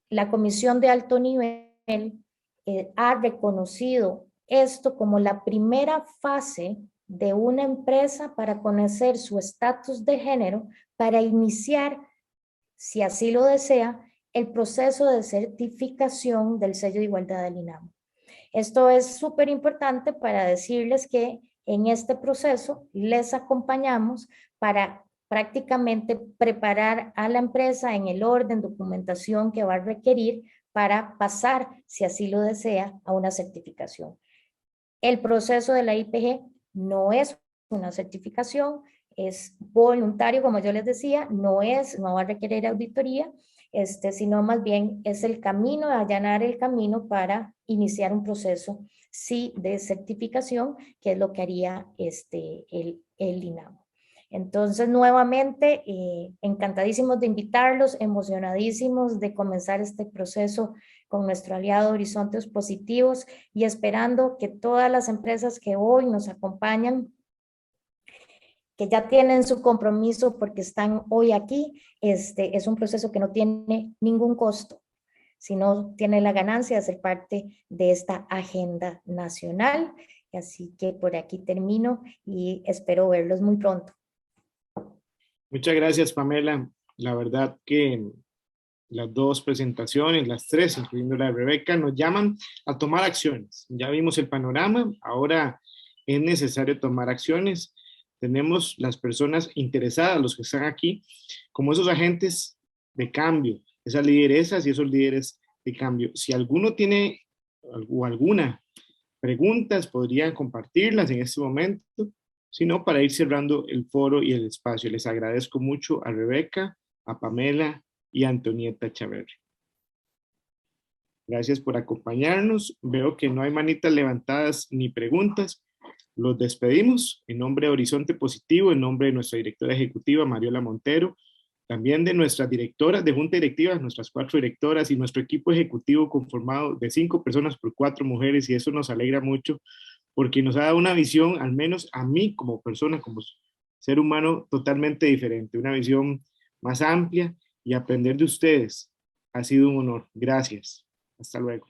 [SPEAKER 4] la Comisión de Alto Nivel ha reconocido esto como la primera fase de una empresa para conocer su estatus de género, para iniciar, si así lo desea, el proceso de certificación del sello de igualdad del INAO. Esto es súper importante para decirles que en este proceso les acompañamos para prácticamente preparar a la empresa en el orden, documentación que va a requerir para pasar, si así lo desea, a una certificación. El proceso de la IPG no es una certificación, es voluntario, como yo les decía, no va a requerir auditoría, sino más bien es el camino, allanar el camino para iniciar un proceso sí de certificación, que es lo que haría el INAO. Entonces, nuevamente, encantadísimos de invitarlos, emocionadísimos de comenzar este proceso con nuestro aliado Horizontes Positivos y esperando que todas las empresas que hoy nos acompañan, que ya tienen su compromiso porque están hoy aquí, es un proceso que no tiene ningún costo, sino tiene la ganancia de ser parte de esta agenda nacional. Así que por aquí termino y espero verlos muy pronto.
[SPEAKER 1] Muchas gracias, Pamela. La verdad que las dos presentaciones, las tres, incluyendo la de Rebeca, nos llaman a tomar acciones. Ya vimos el panorama, ahora es necesario tomar acciones. Tenemos las personas interesadas, los que están aquí, como esos agentes de cambio, esas lideresas y esos líderes de cambio. Si alguno tiene o alguna preguntas, podrían compartirlas en este momento, sino para ir cerrando el foro y el espacio. Les agradezco mucho a Rebeca, a Pamela y a Antonieta Chaverri. Gracias por acompañarnos. Veo que no hay manitas levantadas ni preguntas. Los despedimos en nombre de Horizonte Positivo, en nombre de nuestra directora ejecutiva, Mariola Montero, también de nuestras directoras de junta directiva, nuestras 4 directoras y nuestro equipo ejecutivo conformado de 5 personas por 4 mujeres, y eso nos alegra mucho porque nos ha dado una visión, al menos a mí como persona, como ser humano, totalmente diferente, una visión más amplia, y aprender de ustedes ha sido un honor. Gracias. Hasta luego.